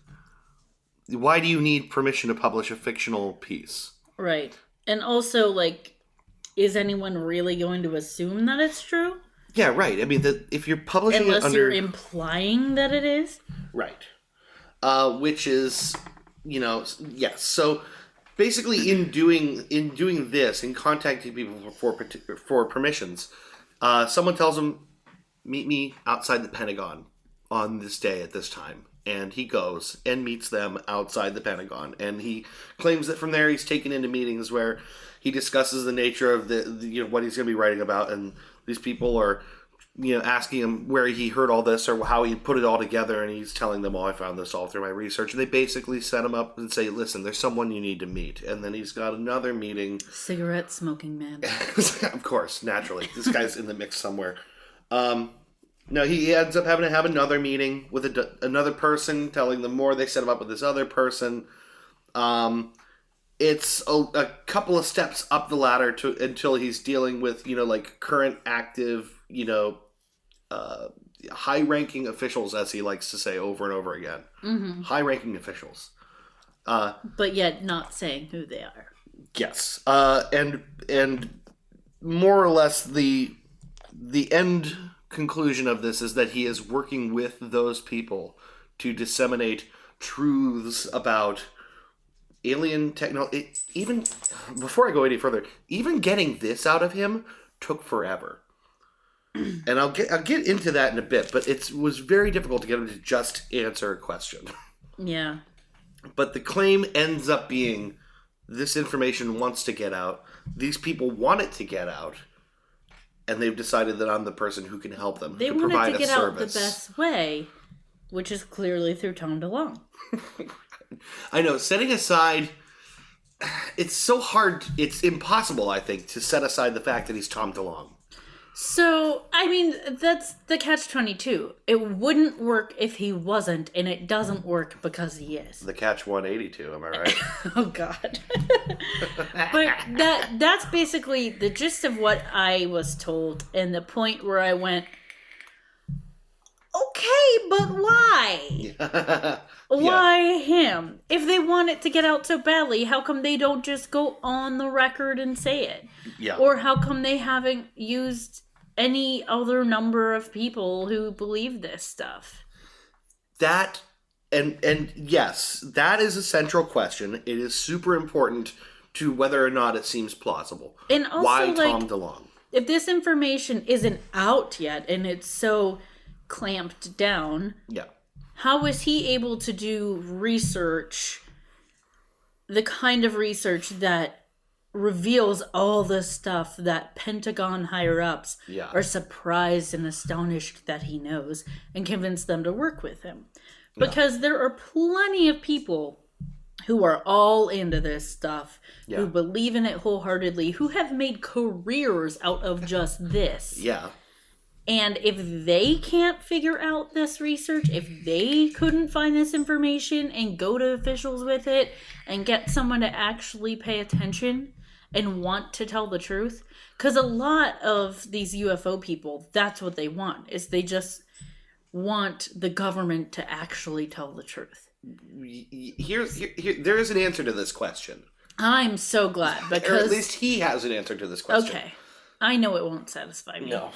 why do you need permission to publish a fictional piece? Right. And also, is anyone really going to assume that it's true? Yeah, right. I mean, if you're publishing unless it under... you're implying that it is? Right. Which is, yes. So basically, in doing this, in contacting people for permissions, someone tells him, "Meet me outside the Pentagon on this day at this time," and he goes and meets them outside the Pentagon, and he claims that from there he's taken into meetings where he discusses the nature of the what he's going to be writing about, and these people are asking him where he heard all this or how he put it all together, and he's telling them, I found this all through my research. And they basically set him up and say, listen, there's someone you need to meet. And then he's got another meeting. Cigarette smoking man. Of course, naturally. This guy's in the mix somewhere. No, he ends up having to have another meeting with another person, telling them more. They set him up with this other person. It's a couple of steps up the ladder until he's dealing with, current active, high-ranking officials, as he likes to say over and over again. Mm-hmm. High-ranking officials. But yet not saying who they are. Yes. And more or less the end conclusion of this is that he is working with those people to disseminate truths about alien technology. Even before I go any further, even getting this out of him took forever. And I'll get into that in a bit, but it was very difficult to get him to just answer a question. Yeah. But the claim ends up being this information wants to get out. These people want it to get out. And they've decided that I'm the person who can help them. They want it to get out the best way, which is clearly through Tom DeLonge. I know. Setting aside... It's so hard. It's impossible, I think, to set aside the fact that he's Tom DeLonge. So, I mean, that's the Catch-182. It wouldn't work if he wasn't, and it doesn't work because he is. The Catch-182, am I right? Oh, God. But that's basically the gist of what I was told, and the point where I went, okay, but why? Why him? If they want it to get out so badly, how come they don't just go on the record and say it? Yeah. Or how come they haven't used any other number of people who believe this stuff? That, and yes, that is a central question. It is super important to whether or not it seems plausible. And also, why Tom DeLonge? If this information isn't out yet and it's so clamped down, yeah, how is he able to do research, the kind of research that reveals all the stuff that Pentagon higher-ups are surprised and astonished that he knows, and convince them to work with him? Because there are plenty of people who are all into this stuff, who believe in it wholeheartedly, who have made careers out of just this. Yeah. And if they can't figure out this research, if they couldn't find this information and go to officials with it and get someone to actually pay attention and want to tell the truth, because a lot of these UFO people, that's what they want, is they just want the government to actually tell the truth? Here, there is an answer to this question. I'm so glad, because... Or at least he has an answer to this question. Okay. I know it won't satisfy me. No.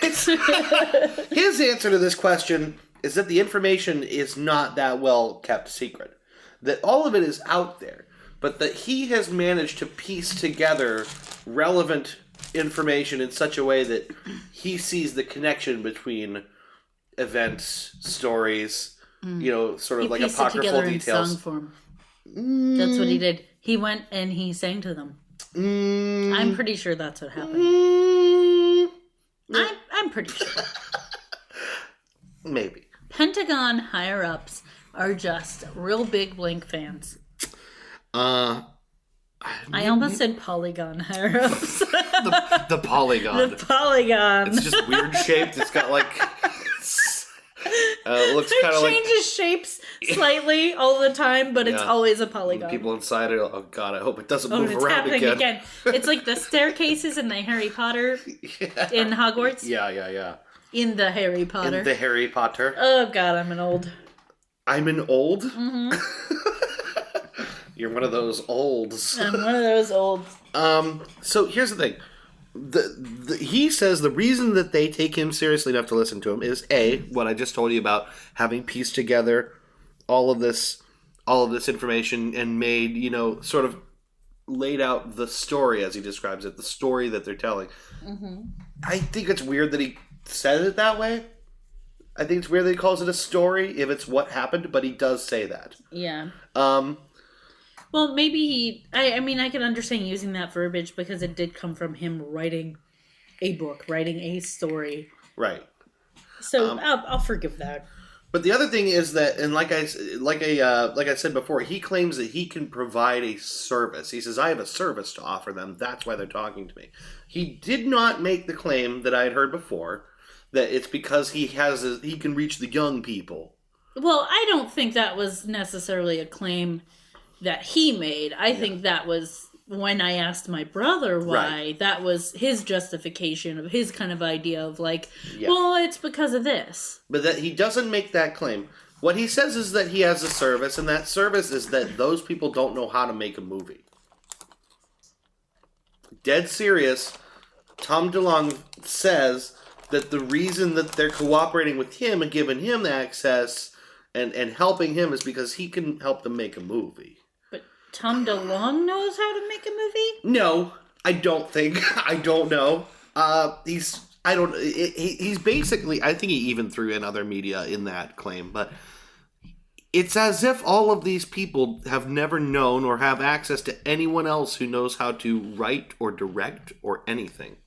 His answer to this question is that the information is not that well kept secret. That all of it is out there, but that he has managed to piece together relevant information in such a way that he sees the connection between events, stories, sort of like apocryphal details. In song form. That's what he did. He went and he sang to them. I'm pretty sure that's what happened. I'm pretty sure. Maybe. Pentagon higher-ups are just real big Blink fans. I almost said Polygon higher-ups. the Polygon. The Polygon. It's just weird shaped. It's got like... it looks kind of like... It changes shapes slightly all the time, but it's always a polygon. People inside it, oh god, I hope it doesn't move around again. It's like the staircases in the Harry Potter in Hogwarts. Yeah. In the Harry Potter. In the Harry Potter. Oh god, I'm an old. Mm-hmm. You're one of those olds. I'm one of those olds. So here's the thing. He says the reason that they take him seriously enough to listen to him is what I just told you about, having pieced together all of this information and made, sort of laid out the story as he describes it, the story that they're telling. Mm-hmm. I think it's weird that he said it that way. I think it's weird that he calls it a story if it's what happened, but he does say that. Yeah. Well, maybe I can understand using that verbiage because it did come from him writing a book, writing a story. Right. So I'll forgive that. But the other thing is that, and like I said before, he claims that he can provide a service. He says, I have a service to offer them. That's why they're talking to me. He did not make the claim that I had heard before, that it's because he can reach the young people. Well, I don't think that was necessarily a claim that he made. I think that was when I asked my brother why, that was his justification of his kind of idea of like, well, it's because of this. But that he doesn't make that claim. What he says is that he has a service, and that service is that those people don't know how to make a movie. Dead serious, Tom DeLonge says that the reason that they're cooperating with him and giving him access and helping him is because he can help them make a movie. Tom DeLonge knows how to make a movie? No, I don't think. I don't know. He's basically, I think he even threw in other media in that claim, but it's as if all of these people have never known or have access to anyone else who knows how to write or direct or anything,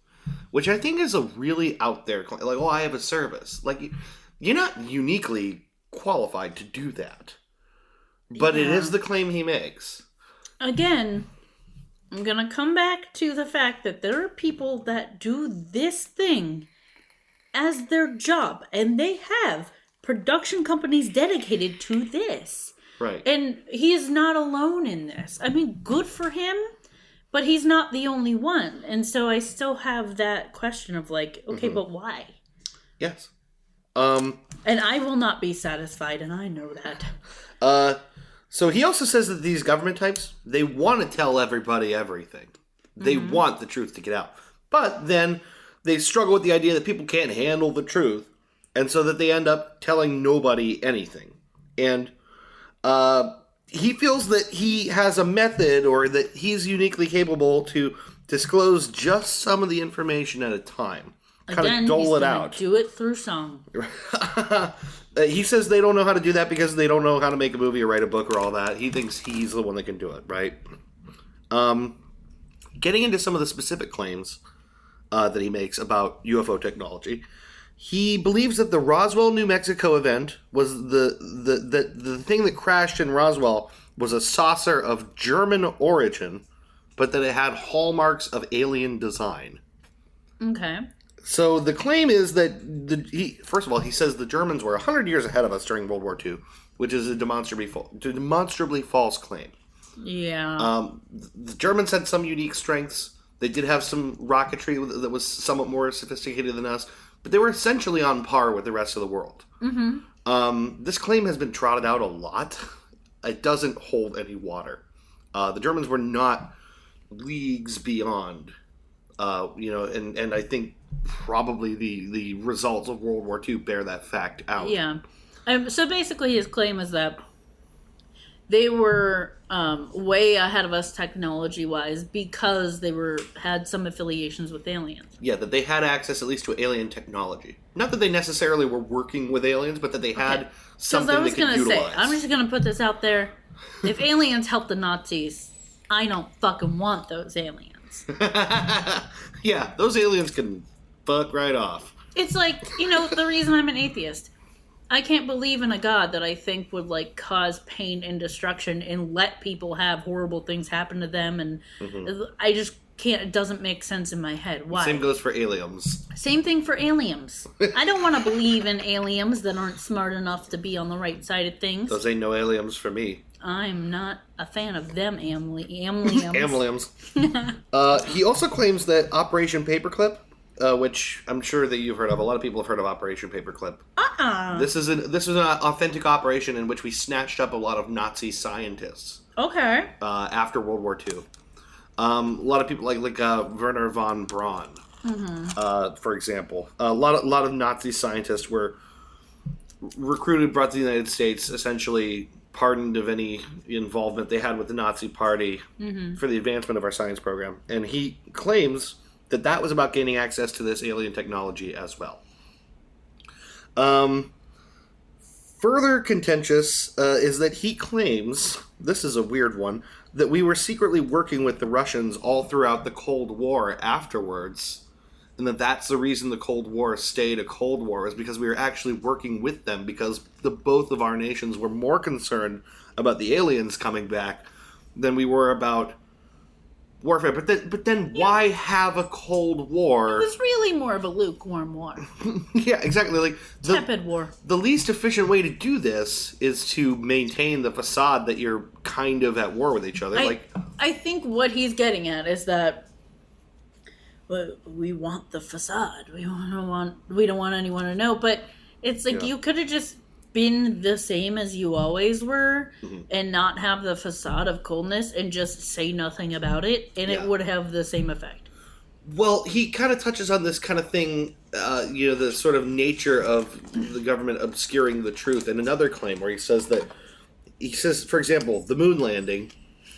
which I think is a really out there claim. Like, I have a service. Like, you're not uniquely qualified to do that, but it is the claim he makes. Again, I'm going to come back to the fact that there are people that do this thing as their job, and they have production companies dedicated to this. Right. And he is not alone in this. I mean, good for him, but he's not the only one. And so I still have that question of like, okay, but why? Yes. And I will not be satisfied, and I know that. So he also says that these government types, they want to tell everybody everything. They want the truth to get out. But then they struggle with the idea that people can't handle the truth. And so that they end up telling nobody anything. And he feels that he has a method or that he's uniquely capable to disclose just some of the information at a time. Kind of dole it out. Do it through song. He says they don't know how to do that because they don't know how to make a movie or write a book or all that. He thinks he's the one that can do it, right? Getting into some of the specific claims that he makes about UFO technology, he believes that the Roswell, New Mexico event was the thing that crashed in Roswell was a saucer of German origin, but that it had hallmarks of alien design. Okay. So the claim is that, first of all, he says the Germans were 100 years ahead of us during World War II, which is a demonstrably false claim. Yeah. The Germans had some unique strengths. They did have some rocketry that was somewhat more sophisticated than us, but they were essentially on par with the rest of the world. This claim has been trotted out a lot. It doesn't hold any water. The Germans were not leagues beyond, and I think probably the results of World War II bear that fact out. Yeah. So basically his claim is that they were way ahead of us technology-wise because they had some affiliations with aliens. Yeah, that they had access at least to alien technology. Not that they necessarily were working with aliens, but that they had something they could utilize. I'm just going to put this out there. If aliens helped the Nazis, I don't fucking want those aliens. Yeah, those aliens can fuck right off. It's like, the reason I'm an atheist. I can't believe in a God that I think would, cause pain and destruction and let people have horrible things happen to them. And I just can't, it doesn't make sense in my head. Why? Same goes for Aliems. Same thing for Aliems. I don't want to believe in Aliems that aren't smart enough to be on the right side of things. Those ain't no Aliems for me. I'm not a fan of them, Aliems. He also claims that Operation Paperclip, which I'm sure that you've heard of. A lot of people have heard of Operation Paperclip. This is an authentic operation in which we snatched up a lot of Nazi scientists. Okay. After World War II. A lot of people like Werner von Braun, for example. A lot of Nazi scientists were recruited, brought to the United States, essentially pardoned of any involvement they had with the Nazi Party for the advancement of our science program. And he claims that was about gaining access to this alien technology as well. Further contentious is that he claims, this is a weird one, that we were secretly working with the Russians all throughout the Cold War afterwards, and that's the reason the Cold War stayed a Cold War, is because we were actually working with them, because both of our nations were more concerned about the aliens coming back than we were about warfare. But then why have a Cold War? It was really more of a lukewarm war. Yeah, exactly. Tepid war. The least efficient way to do this is to maintain the facade that you're kind of at war with each other. I think what he's getting at is that we want the facade. We don't want anyone to know. But it's like you could have just been the same as you always were and not have the facade of coldness and just say nothing about it, and it would have the same effect. Well, he kind of touches on this kind of thing, the sort of nature of the government obscuring the truth in another claim where he says, for example, the moon landing,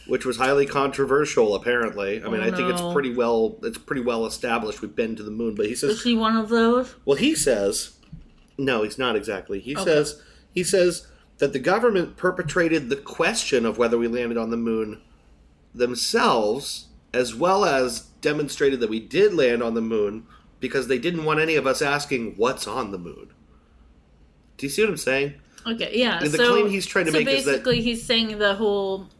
which was highly controversial, apparently. I mean, I think it's pretty well established we've been to the moon, but he says... Is he one of those? Well, he says... No, he's not exactly. He says that the government perpetrated the question of whether we landed on the moon themselves, as well as demonstrated that we did land on the moon because they didn't want any of us asking what's on the moon. Do you see what I'm saying? Okay, yeah. The claim he's trying to make is that... basically he's saying the whole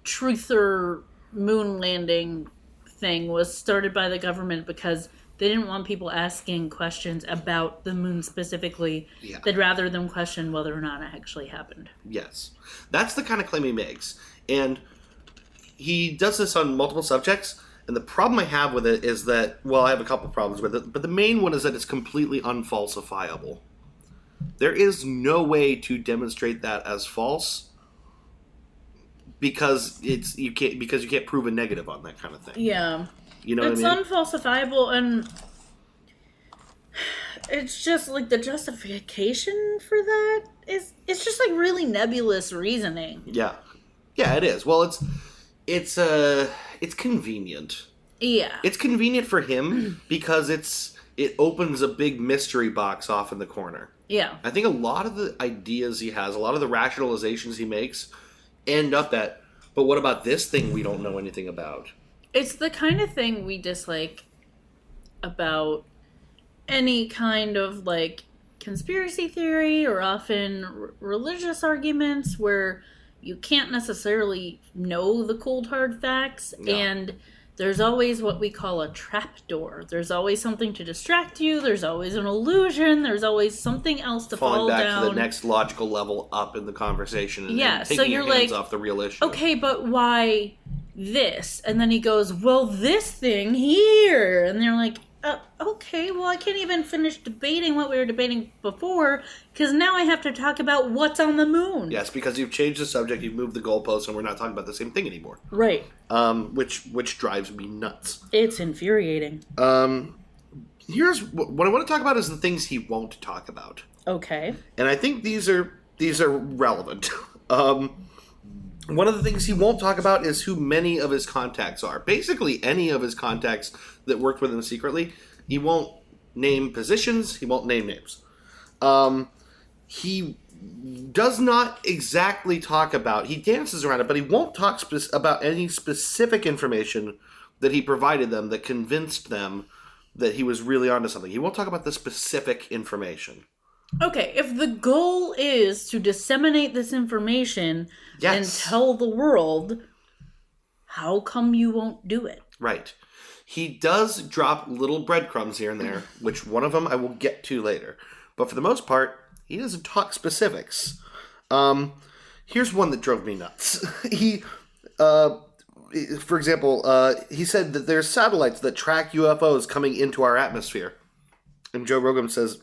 truther moon landing thing was started by the government because they didn't want people asking questions about the moon specifically. Yeah. They'd rather them question whether or not it actually happened. Yes. That's the kind of claim he makes. And he does this on multiple subjects. And the problem I have with it is that, well, I have a couple problems with it. But the main one is that it's completely unfalsifiable. There is no way to demonstrate that as false because you can't prove a negative on that kind of thing. Yeah. You know what I mean? It's unfalsifiable, and it's just like the justification for that it's just like really nebulous reasoning. Yeah, it is. Well, it's convenient. Yeah, it's convenient for him because it opens a big mystery box off in the corner. Yeah, I think a lot of the ideas he has, a lot of the rationalizations he makes, end up at, but what about this thing we don't know anything about? It's the kind of thing we dislike about any kind of, conspiracy theory or often religious arguments where you can't necessarily know the cold, hard facts, and there's always what we call a trapdoor. There's always something to distract you, there's always an illusion, there's always something else to fall down. Falling back to the next logical level up in the conversation and taking your hands off the real issue. Okay, but why... this? And then he goes, well, this thing here. And they're like, okay, well, I can't even finish debating what we were debating before, because now I have to talk about what's on the moon. Yes, because you've changed the subject, you've moved the goalposts, and we're not talking about the same thing anymore. Right. Which drives me nuts. It's infuriating. Here's what I want to talk about is the things he won't talk about. Okay. And I think these are relevant. One of the things he won't talk about is who many of his contacts are. Basically, any of his contacts that worked with him secretly, he won't name positions, he won't name names. He does not exactly talk about, he dances around it, but he won't talk about any specific information that he provided them that convinced them that he was really onto something. He won't talk about the specific information. Okay, if the goal is to disseminate this information and tell the world, how come you won't do it? Right. He does drop little breadcrumbs here and there, which one of them I will get to later. But for the most part, he doesn't talk specifics. Here's one that drove me nuts. For example, he said that there's satellites that track UFOs coming into our atmosphere. And Joe Rogan says,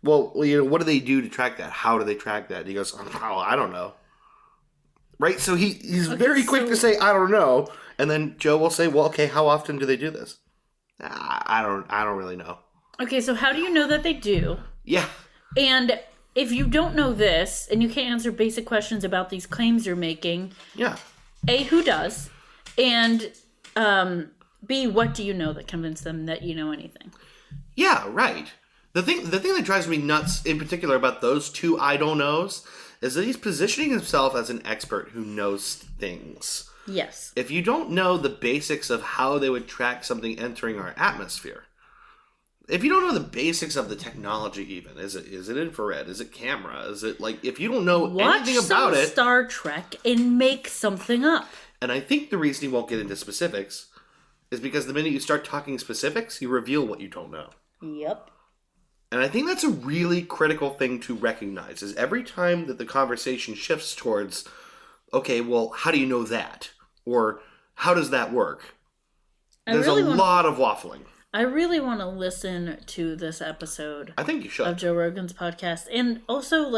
well, what do they do to track that? How do they track that? And he goes, oh, I don't know. Right? So he's very quick to say, I don't know. And then Joe will say, well, okay, how often do they do this? I don't really know. Okay, so how do you know that they do? Yeah. And if you don't know this, and you can't answer basic questions about these claims you're making, yeah. A, who does? And B, what do you know that convinced them that you know anything? Yeah, right. The thing that drives me nuts in particular about those two I don't knows is that he's positioning himself as an expert who knows things. Yes. If you don't know the basics of how they would track something entering our atmosphere, if you don't know the basics of the technology even, is it infrared? Is it camera? Is it if you don't know anything about it... Star Trek and make something up. And I think the reason he won't get into specifics is because the minute you start talking specifics, you reveal what you don't know. Yep. And I think that's a really critical thing to recognize, is every time that the conversation shifts towards, okay, well, how do you know that? Or how does that work? There's a lot of waffling. I really want to listen to this episode. I think you should. Of Joe Rogan's podcast. And also,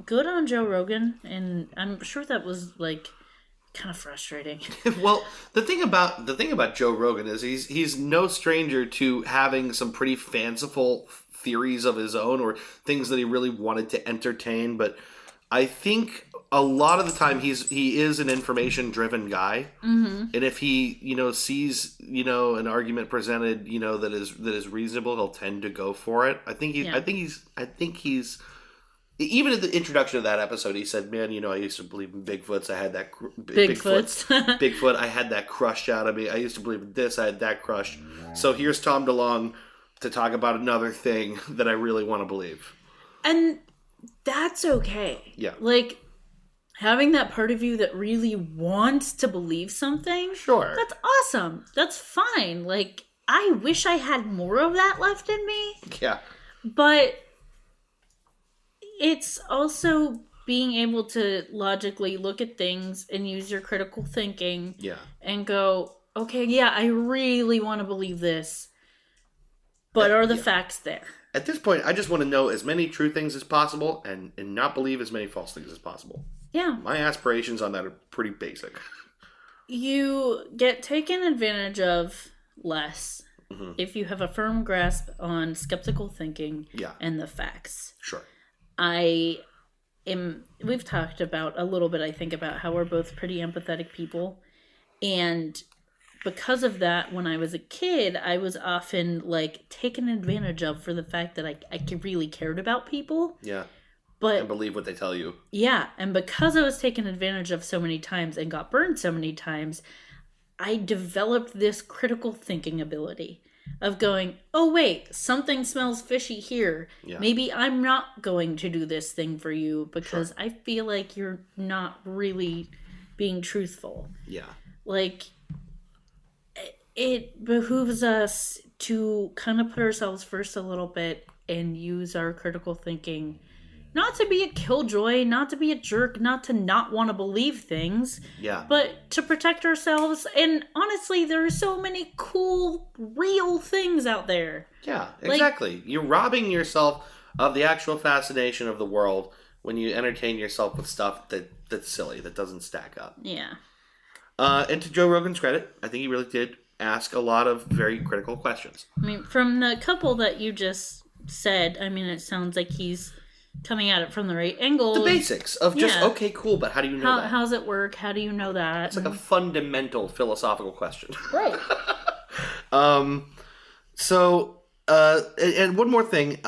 good on Joe Rogan. And I'm sure that was, kind of frustrating. Well, the thing about Joe Rogan is he's no stranger to having some pretty fanciful theories of his own or things that he really wanted to entertain, but I think a lot of the time he is an information driven guy. Mm-hmm. And if he sees an argument presented that is reasonable, he'll tend to go for it. I think he's even at the introduction of that episode, he said, man, I used to believe in Bigfoots. I had that... Bigfoot. I had that crushed out of me. I used to believe in this. I had that crushed. So here's Tom DeLonge to talk about another thing that I really want to believe. And that's okay. Yeah. Having that part of you that really wants to believe something. Sure. That's awesome. That's fine. I wish I had more of that left in me. Yeah. But... it's also being able to logically look at things and use your critical thinking. Yeah. And go, okay, yeah, I really want to believe this. But are the facts there? At this point, I just want to know as many true things as possible and not believe as many false things as possible. Yeah. My aspirations on that are pretty basic. You get taken advantage of less if you have a firm grasp on skeptical thinking and the facts. Sure. We've talked about a little bit, I think, about how we're both pretty empathetic people. And because of that, when I was a kid, I was often taken advantage of for the fact that I really cared about people. Yeah. And believe what they tell you. Yeah. And because I was taken advantage of so many times and got burned so many times, I developed this critical thinking ability of going, oh, wait, something smells fishy here. Yeah. Maybe I'm not going to do this thing for you because I feel like you're not really being truthful. Yeah. It behooves us to kind of put ourselves first a little bit and use our critical thinking not to be a killjoy, not to be a jerk, not to not want to believe things. Yeah. But to protect ourselves. And honestly, there are so many cool, real things out there. Yeah, exactly. Like, you're robbing yourself of the actual fascination of the world when you entertain yourself with stuff that's silly, that doesn't stack up. Yeah. And to Joe Rogan's credit, I think he really did ask a lot of very critical questions. I mean, from the couple that you just said, I mean, it sounds like he's coming at it from the right angle. The basics of just, okay, cool, but how do you know that? How's it work? How do you know that? It's like a fundamental philosophical question. Right. And one more thing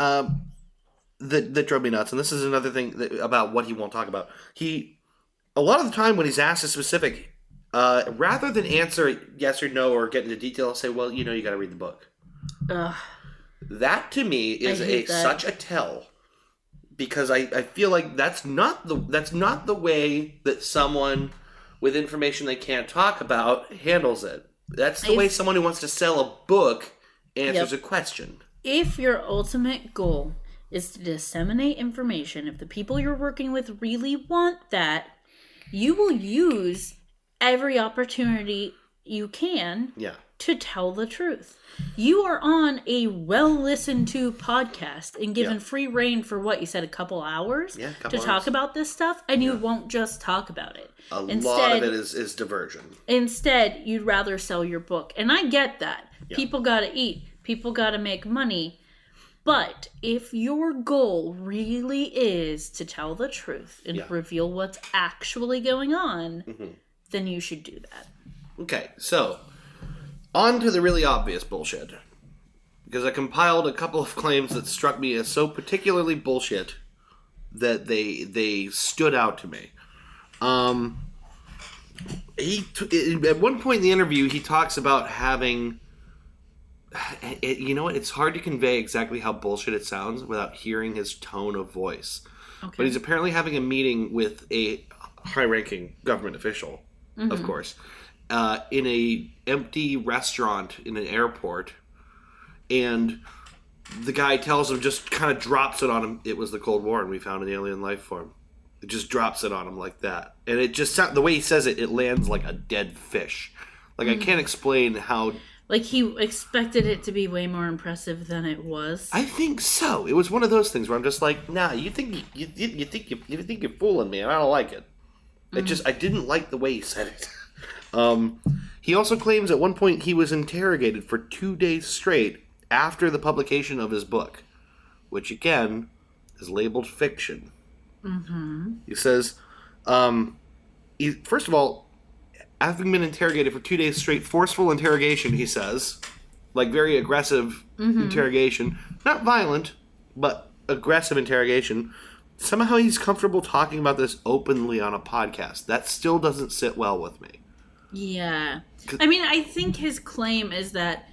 that drove me nuts, and this is another thing about what he won't talk about. A lot of the time when he's asked a specific, rather than answer yes or no or get into detail, I'll say, well, you got to read the book. Ugh. That to me is such a tell, because I feel like that's not the way that someone with information they can't talk about handles it. That's the way someone who wants to sell a book answers a question. If your ultimate goal is to disseminate information, if the people you're working with really want that, you will use every opportunity you can to tell the truth. You are on a well-listened to podcast and given free reign for what you said, a couple hours to talk about this stuff, and you won't just talk about it. Instead, lot of it is diversion. Instead, you'd rather sell your book. And I get that. Yeah. People gotta eat. People gotta make money. But if your goal really is to tell the truth and reveal what's actually going on, then you should do that. Okay, so on to the really obvious bullshit. Because I compiled a couple of claims that struck me as so particularly bullshit that they stood out to me. At one point in the interview, he talks about having... you know what? It's hard to convey exactly how bullshit it sounds without hearing his tone of voice. Okay. But he's apparently having a meeting with a high-ranking government official, of course, in a empty restaurant in an airport, and the guy tells him, just kind of drops it on him. It was the Cold War, and we found an alien life form. It just drops it on him like that, and it just the way he says it, it lands like a dead fish. Like I can't explain how. Like he expected it to be way more impressive than it was. I think so. It was one of those things where I'm just like, nah, you think you're fooling me, and I don't like it. I didn't like the way he said it. He also claims at one point he was interrogated for 2 days straight after the publication of his book, which again is labeled fiction. He says, first of all, having been interrogated for 2 days straight, forceful interrogation, he says, like very aggressive interrogation, not violent, but aggressive interrogation. Somehow he's comfortable talking about this openly on a podcast. That still doesn't sit well with me. Yeah. I mean, I think his claim is that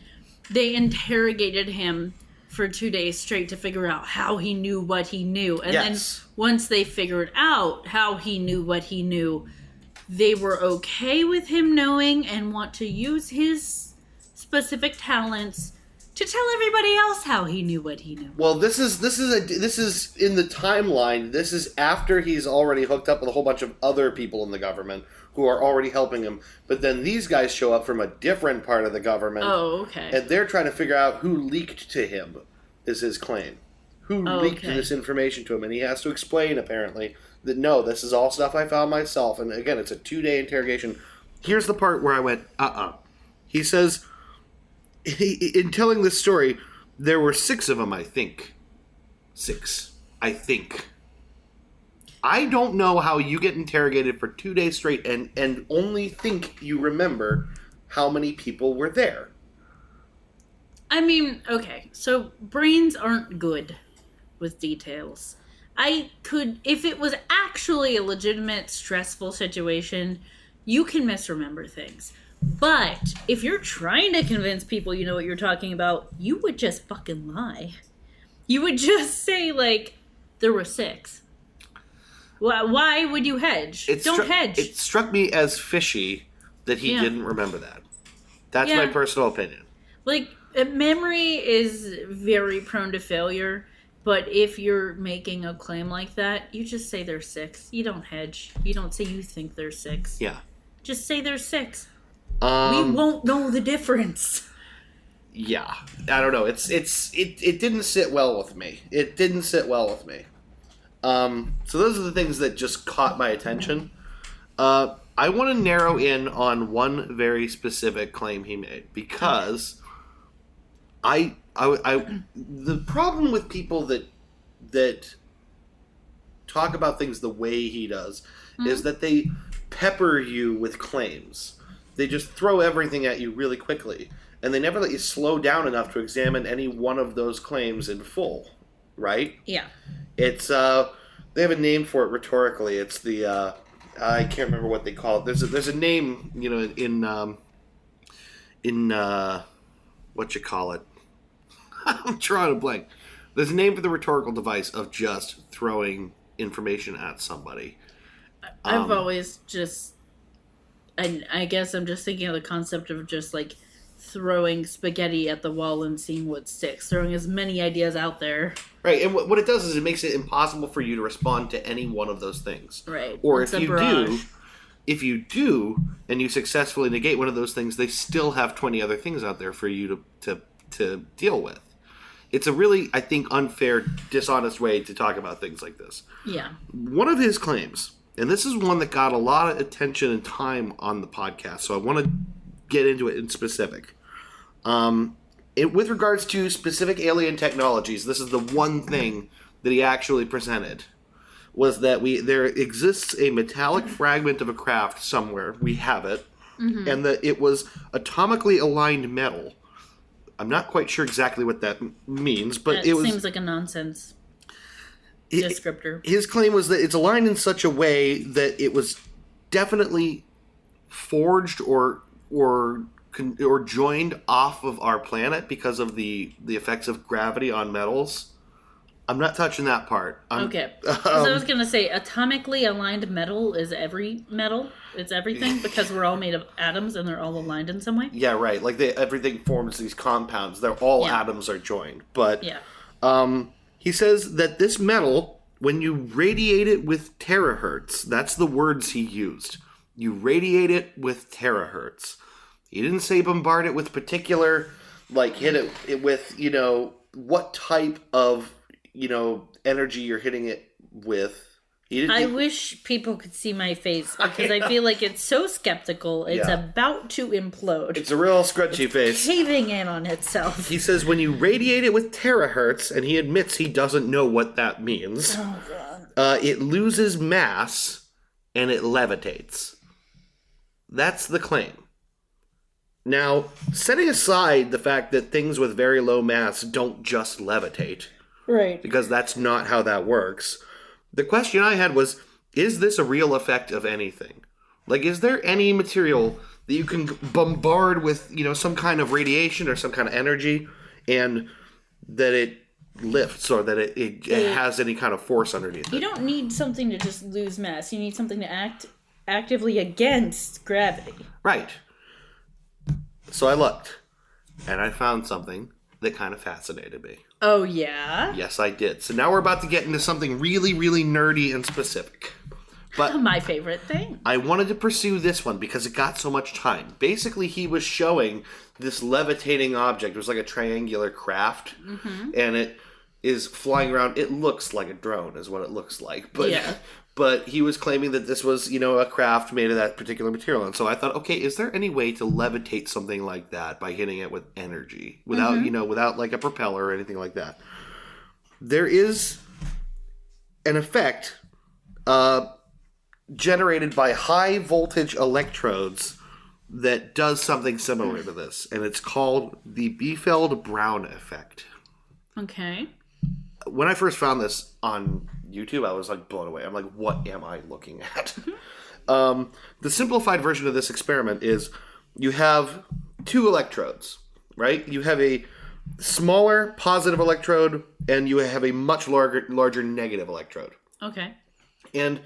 they interrogated him for 2 days straight to figure out how he knew what he knew. And then once they figured out how he knew what he knew, they were okay with him knowing and want to use his specific talents to tell everybody else how he knew what he knew. Well, this is in the timeline. This is after he's already hooked up with a whole bunch of other people in the government who are already helping him. But then these guys show up from a different part of the government. Oh, okay. And they're trying to figure out who leaked to him, is his claim. Who leaked this information to him. And he has to explain, apparently, that no, this is all stuff I found myself. And again, it's a 2-day interrogation. Here's the part where I went, He says, in telling this story, there were 6 of them, I think. 6, I think. I don't know how you get interrogated for 2 days straight and only think you remember how many people were there. I mean, okay, so brains aren't good with details. I could, if it was actually a legitimate, stressful situation, you can misremember things. But if you're trying to convince people you know what you're talking about, you would just fucking lie. You would just say, like, there were 6. Why would you hedge? Don't hedge. It struck me as fishy that he didn't remember that. That's my personal opinion. Like, memory is very prone to failure. But if you're making a claim like that, you just say they're 6. You don't hedge. You don't say you think they're 6. Yeah. Just say they're 6. We Um, won't know the difference. yeah. I don't know. It didn't sit well with me. It didn't sit well with me. So those are the things that just caught my attention. I want to narrow in on one very specific claim he made because the problem with people that talk about things the way he does is that they pepper you with claims. They just throw everything at you really quickly, and they never let you slow down enough to examine any one of those claims in full. Right? Yeah. It's they have a name for it rhetorically. It's the I can't remember what they call it. There's a name, you know, in what you call it. I'm drawing a blank. There's a name for the rhetorical device of just throwing information at somebody. I've always just, and I guess I'm just thinking of the concept of just like throwing spaghetti at the wall and seeing what sticks, throwing as many ideas out there. Right, and what it does is it makes it impossible for you to respond to any one of those things. Right. Or It's if a you barrage. if you do, and you successfully negate one of those things, they still have 20 other things out there for you to deal with. It's a really, I think, unfair, dishonest way to talk about things like this. Yeah. One of his claims, and this is one that got a lot of attention and time on the podcast, so I want to get into it in specific. With regards to specific alien technologies, this is the one thing that he actually presented, was that there exists a metallic fragment of a craft somewhere, we have it, and that it was atomically aligned metal. I'm not quite sure exactly what that means, but it seems like a nonsense descriptor. His claim was that it's aligned in such a way that it was definitely forged or joined off of our planet because of the effects of gravity on metals. I'm not touching that part. Okay. Because I was going to say, atomically aligned metal is every metal. It's everything because we're all made of atoms and they're all aligned in some way. Yeah, right. Like everything forms these compounds. They're all atoms are joined. But he says that this metal, when you radiate it with terahertz, that's the words he used. You radiate it with terahertz. He didn't say bombard it with particular, like hit it with, what type of, energy you're hitting it with. I wish people could see my face because I feel like it's so skeptical. It's about to implode. It's a real scrunchy face. Caving in on itself. He says when you radiate it with terahertz, and he admits he doesn't know what that means, it loses mass and it levitates. That's the claim. Now, setting aside the fact that things with very low mass don't just levitate, right? Because that's not how that works. The question I had was, is this a real effect of anything? Like, is there any material that you can bombard with, some kind of radiation or some kind of energy, and that it lifts or that it has any kind of force underneath it? You don't need something to just lose mass. You need something to act actively against gravity. Right. So I looked, and I found something that kind of fascinated me. Oh, yeah? Yes, I did. So now we're about to get into something really, really nerdy and specific. But my favorite thing. I wanted to pursue this one because it got so much time. Basically, he was showing this levitating object. It was like a triangular craft, and it is flying around. It looks like a drone is what it looks like. But he was claiming that this was, a craft made of that particular material. And so I thought, okay, is there any way to levitate something like that by hitting it with energy without, without like a propeller or anything like that? There is an effect generated by high voltage electrodes that does something similar to this. And it's called the Biefeld-Brown effect. Okay. When I first found this on YouTube, I was like blown away. I'm like, what am I looking at? The simplified version of this experiment is you have two electrodes, right? You have a smaller positive electrode and you have a much larger negative electrode. Okay. And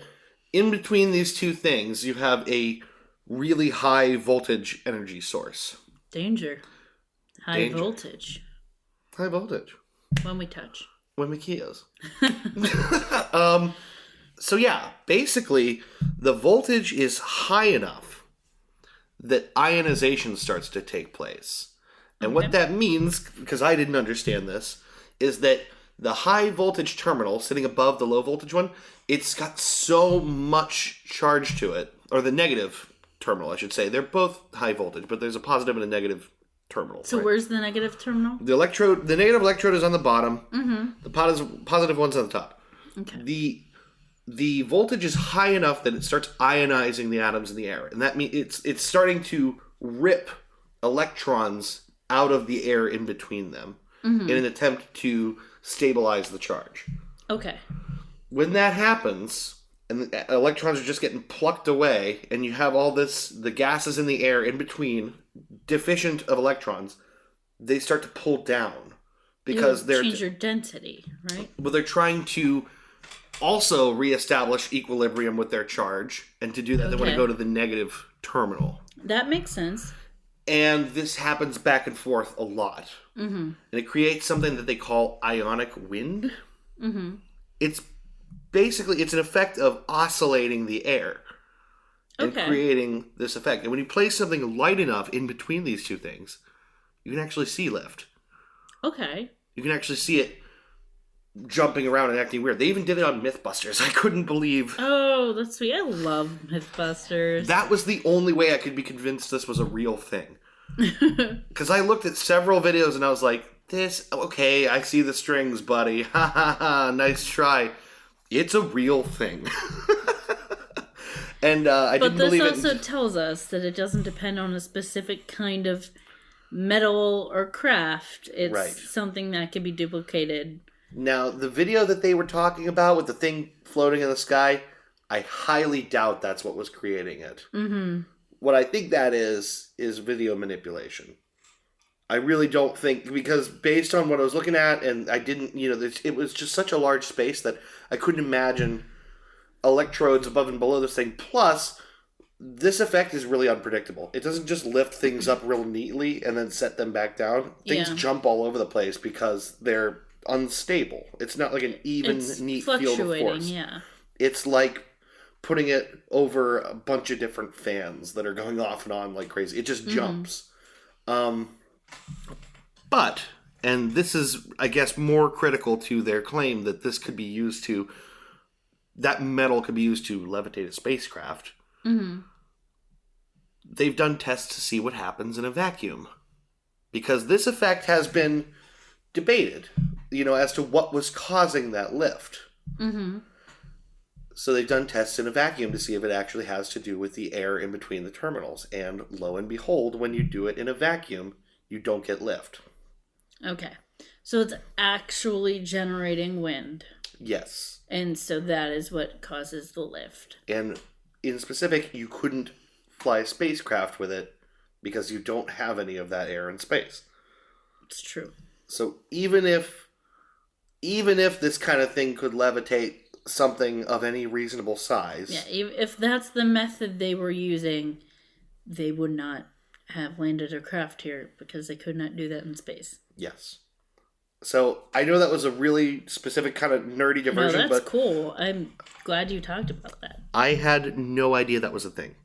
in between these two things, you have a really high voltage energy source. Danger. High voltage. High voltage. When we touch. when Mickey is. So yeah, basically, the voltage is high enough that ionization starts to take place. And what that means, because I didn't understand this, is that the high voltage terminal sitting above the low voltage one, it's got so much charge to it, or the negative terminal, I should say. They're both high voltage, but there's a positive and a negative terminal. So right? Where's the negative terminal? The negative electrode is on the bottom. Mm-hmm. The positive one's on the top. Okay. The voltage is high enough that it starts ionizing the atoms in the air, and that means it's starting to rip electrons out of the air in between them in an attempt to stabilize the charge. Okay. When that happens, and the electrons are just getting plucked away, and you have all the gases in the air in between, deficient of electrons, they start to pull down because they're change your density, right? Well, they're trying to also reestablish equilibrium with their charge, and to do that, they want to go to the negative terminal. That makes sense. And this happens back and forth a lot. Mm-hmm. And it creates something that they call ionic wind. Mm-hmm. It's basically, it's an effect of oscillating the air and creating this effect. And when you place something light enough in between these two things, you can actually see lift. Okay. You can actually see it jumping around and acting weird. They even did it on Mythbusters. I couldn't believe. Oh, that's sweet. I love Mythbusters. That was the only way I could be convinced this was a real thing. Because I looked at several videos and I was like, okay, I see the strings, buddy. Ha ha ha, nice try. It's a real thing. And I didn't believe it. But this also tells us that it doesn't depend on a specific kind of metal or craft. It's something that can be duplicated. Now, the video that they were talking about with the thing floating in the sky, I highly doubt that's what was creating it. Mm-hmm. What I think that is video manipulation. I really don't think, because based on what I was looking at, and I didn't, it was just such a large space that I couldn't imagine electrodes above and below this thing. Plus, this effect is really unpredictable. It doesn't just lift things up real neatly and then set them back down. Things jump all over the place because they're unstable. It's not like an even, neat field of force. Yeah. It's like putting it over a bunch of different fans that are going off and on like crazy. It just jumps. But, and this is, I guess, more critical to their claim that this could be used to, that metal could be used to levitate a spacecraft. Mm-hmm. They've done tests to see what happens in a vacuum. Because this effect has been debated, as to what was causing that lift. Mm-hmm. So they've done tests in a vacuum to see if it actually has to do with the air in between the terminals. And lo and behold, when you do it in a vacuum, you don't get lift. Okay. So it's actually generating wind. Yes. And so that is what causes the lift. And in specific, you couldn't fly a spacecraft with it because you don't have any of that air in space. It's true. So even if this kind of thing could levitate something of any reasonable size... Yeah, if that's the method they were using, they would not have landed a craft here because they could not do that in space. Yes. So I know that was a really specific kind of nerdy diversion. No, that's cool. I'm glad you talked about that. I had no idea that was a thing.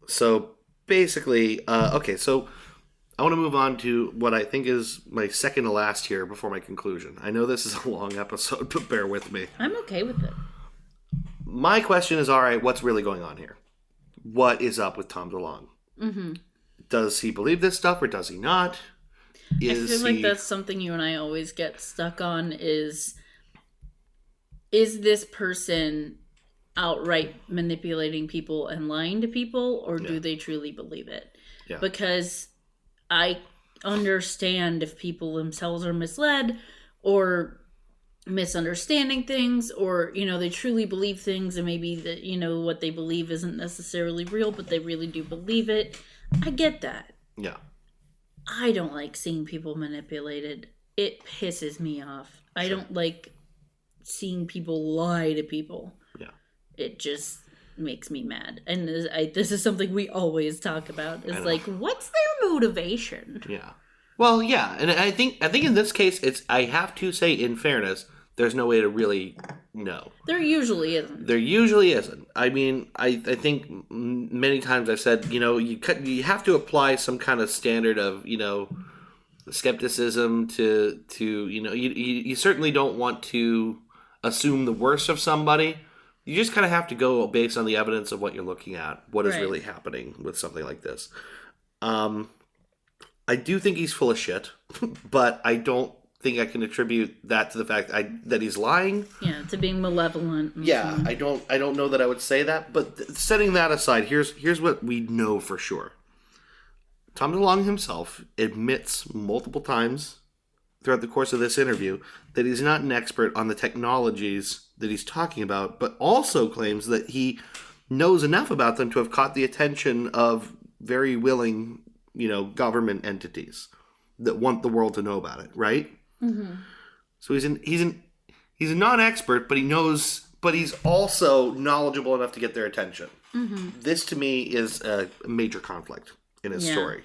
So basically, so I want to move on to what I think is my second to last here before my conclusion. I know this is a long episode, but bear with me. I'm okay with it. My question is, all right, what's really going on here? What is up with Tom DeLonge? Mm-hmm. Does he believe this stuff or does he not? I feel like that's something you and I always get stuck on is this person outright manipulating people and lying to people, or do they truly believe it? Yeah. Because I understand if people themselves are misled or misunderstanding things, or, they truly believe things and maybe that, what they believe isn't necessarily real, but they really do believe it. I get that. Yeah. I don't like seeing people manipulated. It pisses me off. Sure. I don't like seeing people lie to people. Yeah. It just makes me mad. And this is something we always talk about. Is like, what's their motivation? Yeah. Well, yeah, and I think in this case, I have to say, in fairness, there's no way to really know. There usually isn't. There usually isn't. I mean, I think many times I've said, you have to apply some kind of standard of, skepticism to you certainly don't want to assume the worst of somebody. You just kind of have to go based on the evidence of what you're looking at, what is really happening with something like this. I do think he's full of shit, but I don't think I can attribute that to the fact that he's lying. Yeah, to being malevolent. Yeah, I don't know that I would say that, but setting that aside, here's what we know for sure. Tom DeLonge himself admits multiple times throughout the course of this interview that he's not an expert on the technologies that he's talking about, but also claims that he knows enough about them to have caught the attention of very willing, government entities that want the world to know about it, right? Mm-hmm. So he's a non-expert, but he knows, but he's also knowledgeable enough to get their attention. Mm-hmm. This to me is a major conflict in his story.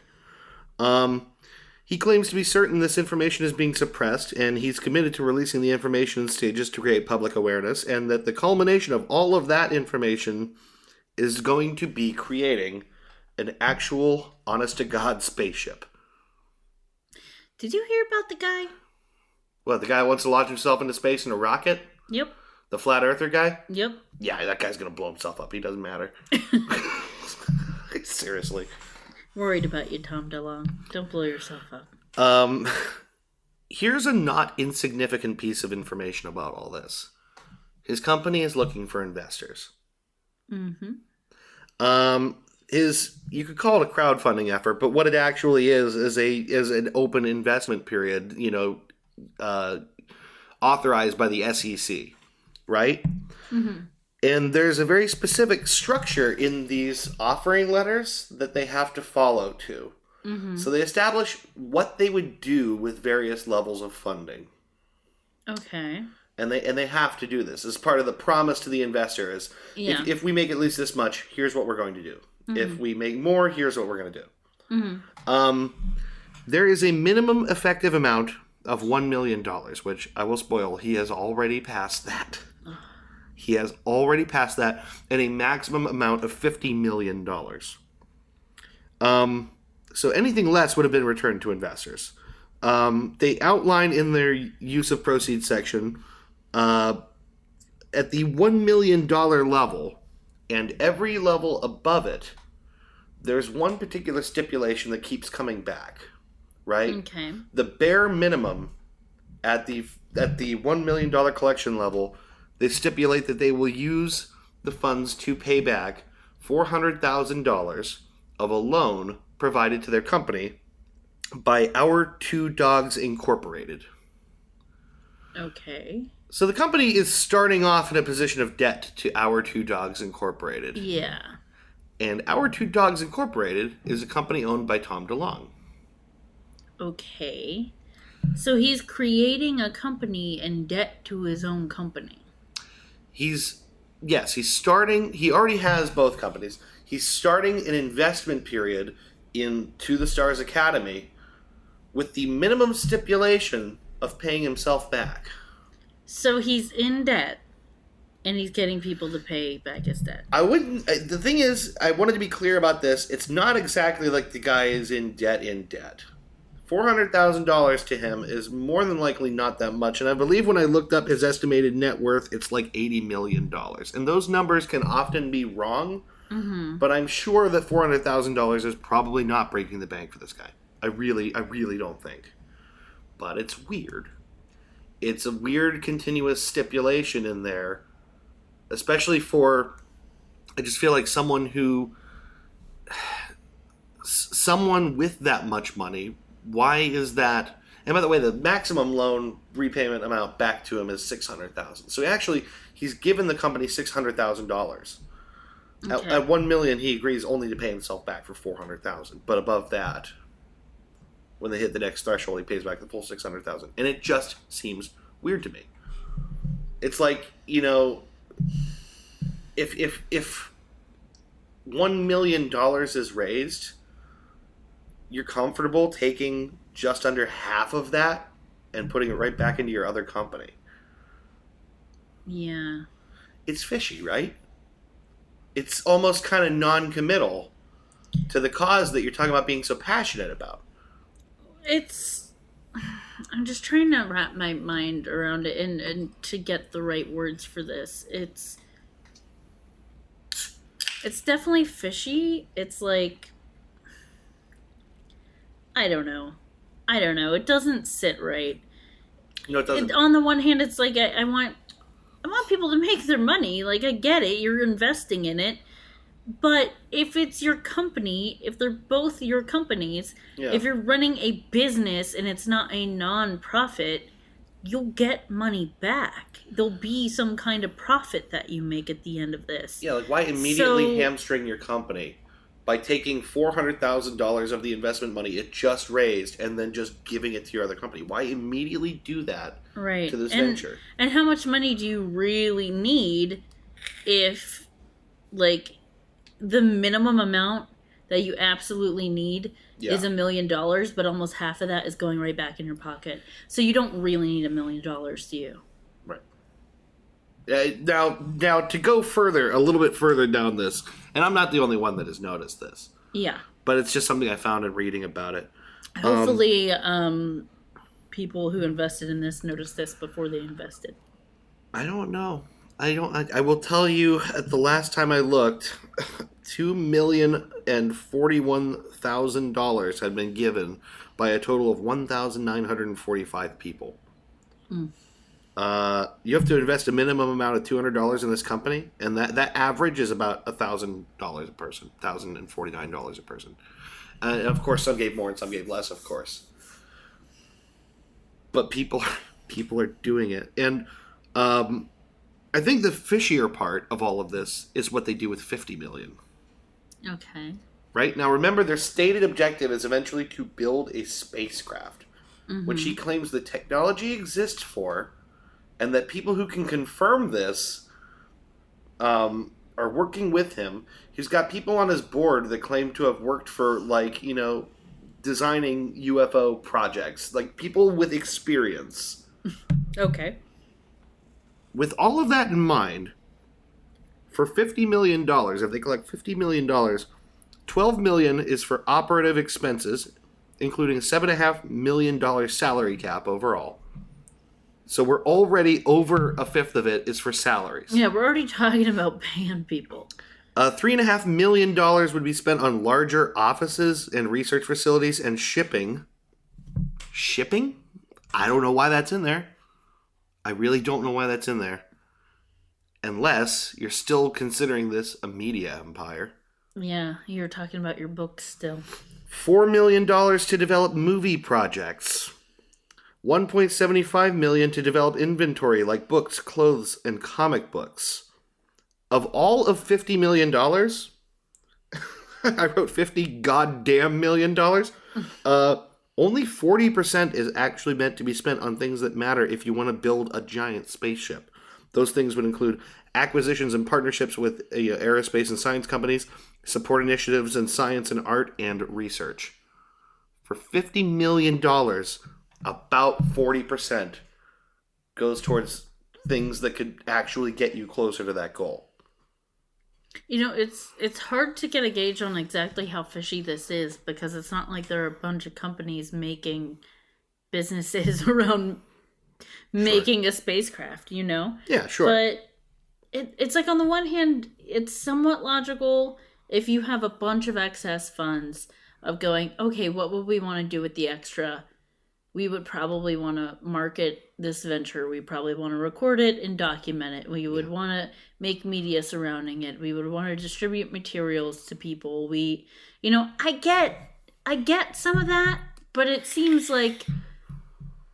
He claims to be certain this information is being suppressed, and he's committed to releasing the information in stages to create public awareness, and that the culmination of all of that information is going to be creating an actual, honest-to-God spaceship. Did you hear about the guy? What, the guy who wants to launch himself into space in a rocket? Yep. The flat earther guy? Yep. Yeah, that guy's going to blow himself up. He doesn't matter. Seriously. Worried about you, Tom DeLonge. Don't blow yourself up. Here's a not insignificant piece of information about all this. His company is looking for investors. Mm-hmm. You could call it a crowdfunding effort, but what it actually is an open investment period, authorized by the SEC, right? Mm-hmm. And there's a very specific structure in these offering letters that they have to follow to. Mm-hmm. So they establish what they would do with various levels of funding. Okay. And they have to do this as part of the promise to the investor is, if we make at least this much, here's what we're going to do. Mm-hmm. If we make more, here's what we're going to do. Mm-hmm. There is a minimum effective amount of $1 million, which I will spoil. He has already passed that. He has already passed that, and a maximum amount of $50 million. So anything less would have been returned to investors. They outline in their use of proceeds section, at the $1 million level, and every level above it, there's one particular stipulation that keeps coming back, right? Okay. The bare minimum at the $1 million collection level, they stipulate that they will use the funds to pay back $400,000 of a loan provided to their company by Our Two Dogs Incorporated. Okay. So the company is starting off in a position of debt to Our Two Dogs Incorporated. Yeah. And Our Two Dogs Incorporated is a company owned by Tom DeLonge. Okay. So he's creating a company in debt to his own company. He's starting, he already has both companies. He's starting an investment period into the Stars Academy with the minimum stipulation of paying himself back. So he's in debt, and he's getting people to pay back his debt. The thing is, I wanted to be clear about this. It's not exactly like the guy is in debt. $400,000 to him is more than likely not that much. And I believe when I looked up his estimated net worth, it's like $80 million. And those numbers can often be wrong, but I'm sure that $400,000 is probably not breaking the bank for this guy. I really don't think. But it's weird. It's a weird continuous stipulation in there, especially for, I just feel like someone with that much money. Why is that? And by the way, the maximum loan repayment amount back to him is $600,000. So he's given the company $600,000. Okay. At $1 million, he agrees only to pay himself back for $400,000. But above that, when they hit the next threshold, he pays back the full $600,000. And it just seems weird to me. It's like, if $1 million is raised, you're comfortable taking just under half of that and putting it right back into your other company. Yeah. It's fishy, right? It's almost kind of non-committal to the cause that you're talking about being so passionate about. I'm just trying to wrap my mind around it and to get the right words for this. It's definitely fishy. It's like, I don't know. It doesn't sit right. It doesn't. On the one hand, it's like I want people to make their money. Like, I get it. You're investing in it. But if it's your company, if they're both your companies, if you're running a business and it's not a non-profit, you'll get money back. There'll be some kind of profit that you make at the end of this. Yeah, like why immediately hamstring your company by taking $400,000 of the investment money it just raised and then just giving it to your other company? Why immediately do that to this venture? And how much money do you really need if, like, the minimum amount that you absolutely need is $1 million, but almost half of that is going right back in your pocket. So you don't really need $1 million, do you? Right. Now to go further, a little bit further down this, and I'm not the only one that has noticed this. Yeah. But it's just something I found in reading about it. Hopefully, people who invested in this noticed this before they invested. I don't know. I will tell you, at the last time I looked, $2,041,000 had been given by a total of 1,945 people. You have to invest a minimum amount of $200 in this company, and that average is about $1,000 a person, $1,049 a person. And of course, some gave more and some gave less, of course. But people are doing it, and I think the fishier part of all of this is what they do with $50 million. Okay. Right? Now, remember, their stated objective is eventually to build a spacecraft, which he claims the technology exists for, and that people who can confirm this are working with him. He's got people on his board that claim to have worked for, like, designing UFO projects. Like, people with experience. Okay. With all of that in mind, for $50 million, if they collect $50 million, $12 million is for operative expenses, including a $7.5 million salary cap overall. So we're already over a fifth of it is for salaries. Yeah, we're already talking about paying people. $3.5 million would be spent on larger offices and research facilities and shipping. Shipping? I don't know why that's in there. I really don't know why that's in there. Unless you're still considering this a media empire. Yeah, you're talking about your books still. $4 million to develop movie projects. $1.75 million to develop inventory like books, clothes, and comic books. Of all of $50 million, I wrote $50 goddamn million. Only 40% is actually meant to be spent on things that matter if you want to build a giant spaceship. Those things would include acquisitions and partnerships with aerospace and science companies, support initiatives in science and art, and research. For $50 million, about 40% goes towards things that could actually get you closer to that goal. It's hard to get a gauge on exactly how fishy this is because it's not like there are a bunch of companies making businesses around making a spacecraft, Yeah, sure. But it's like on the one hand, it's somewhat logical if you have a bunch of excess funds of going, okay, what would we want to do with the extra? We would probably want to market this venture. We probably want to record it and document it. We would want to make media surrounding it. We would want to distribute materials to people. I get some of that, but it seems like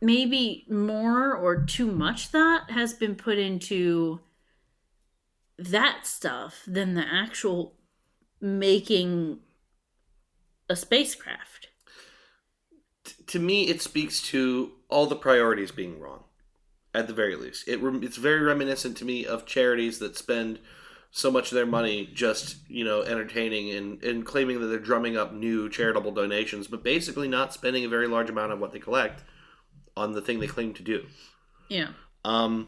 maybe more or too much thought has been put into that stuff than the actual making a spacecraft. To me, it speaks to all the priorities being wrong, at the very least. It's very reminiscent to me of charities that spend so much of their money just, entertaining and claiming that they're drumming up new charitable donations, but basically not spending a very large amount of what they collect on the thing they claim to do. Yeah. The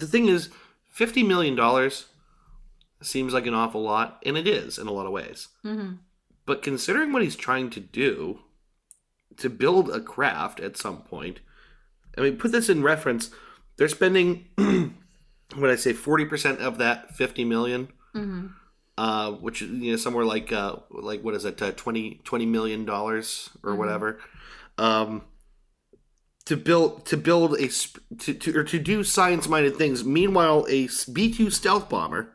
thing is, $50 million seems like an awful lot, and it is in a lot of ways. Mm-hmm. But considering what he's trying to do, to build a craft at some point, I mean, put this in reference, they're spending, when I say 40% of that $50 million, which is somewhere like what is it, $20 million or whatever, to do science-minded things. Meanwhile, a B-2 stealth bomber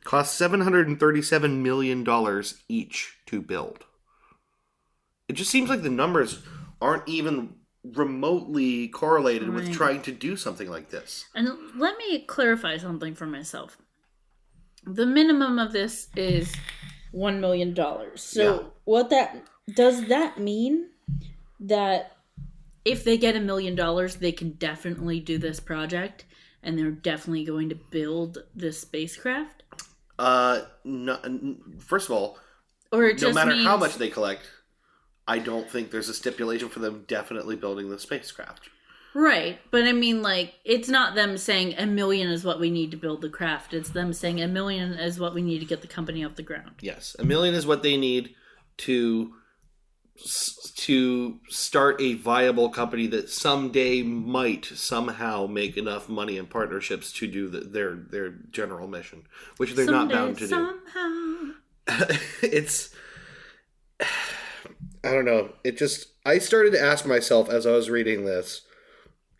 costs $737 million each to build. It just seems like the numbers aren't even remotely correlated with trying to do something like this. And let me clarify something for myself. The minimum of this is $1 million. So does that mean that if they get $1 million, they can definitely do this project and they're definitely going to build this spacecraft? No, first of all, or it just no matter means... how much they collect, I don't think there's a stipulation for them definitely building the spacecraft. Right, but I mean, it's not them saying $1 million is what we need to build the craft. It's them saying $1 million is what we need to get the company off the ground. Yes, $1 million is what they need to start a viable company that someday might somehow make enough money and partnerships to do their general mission, which they're not bound to do. It's... I don't know. I started to ask myself as I was reading this,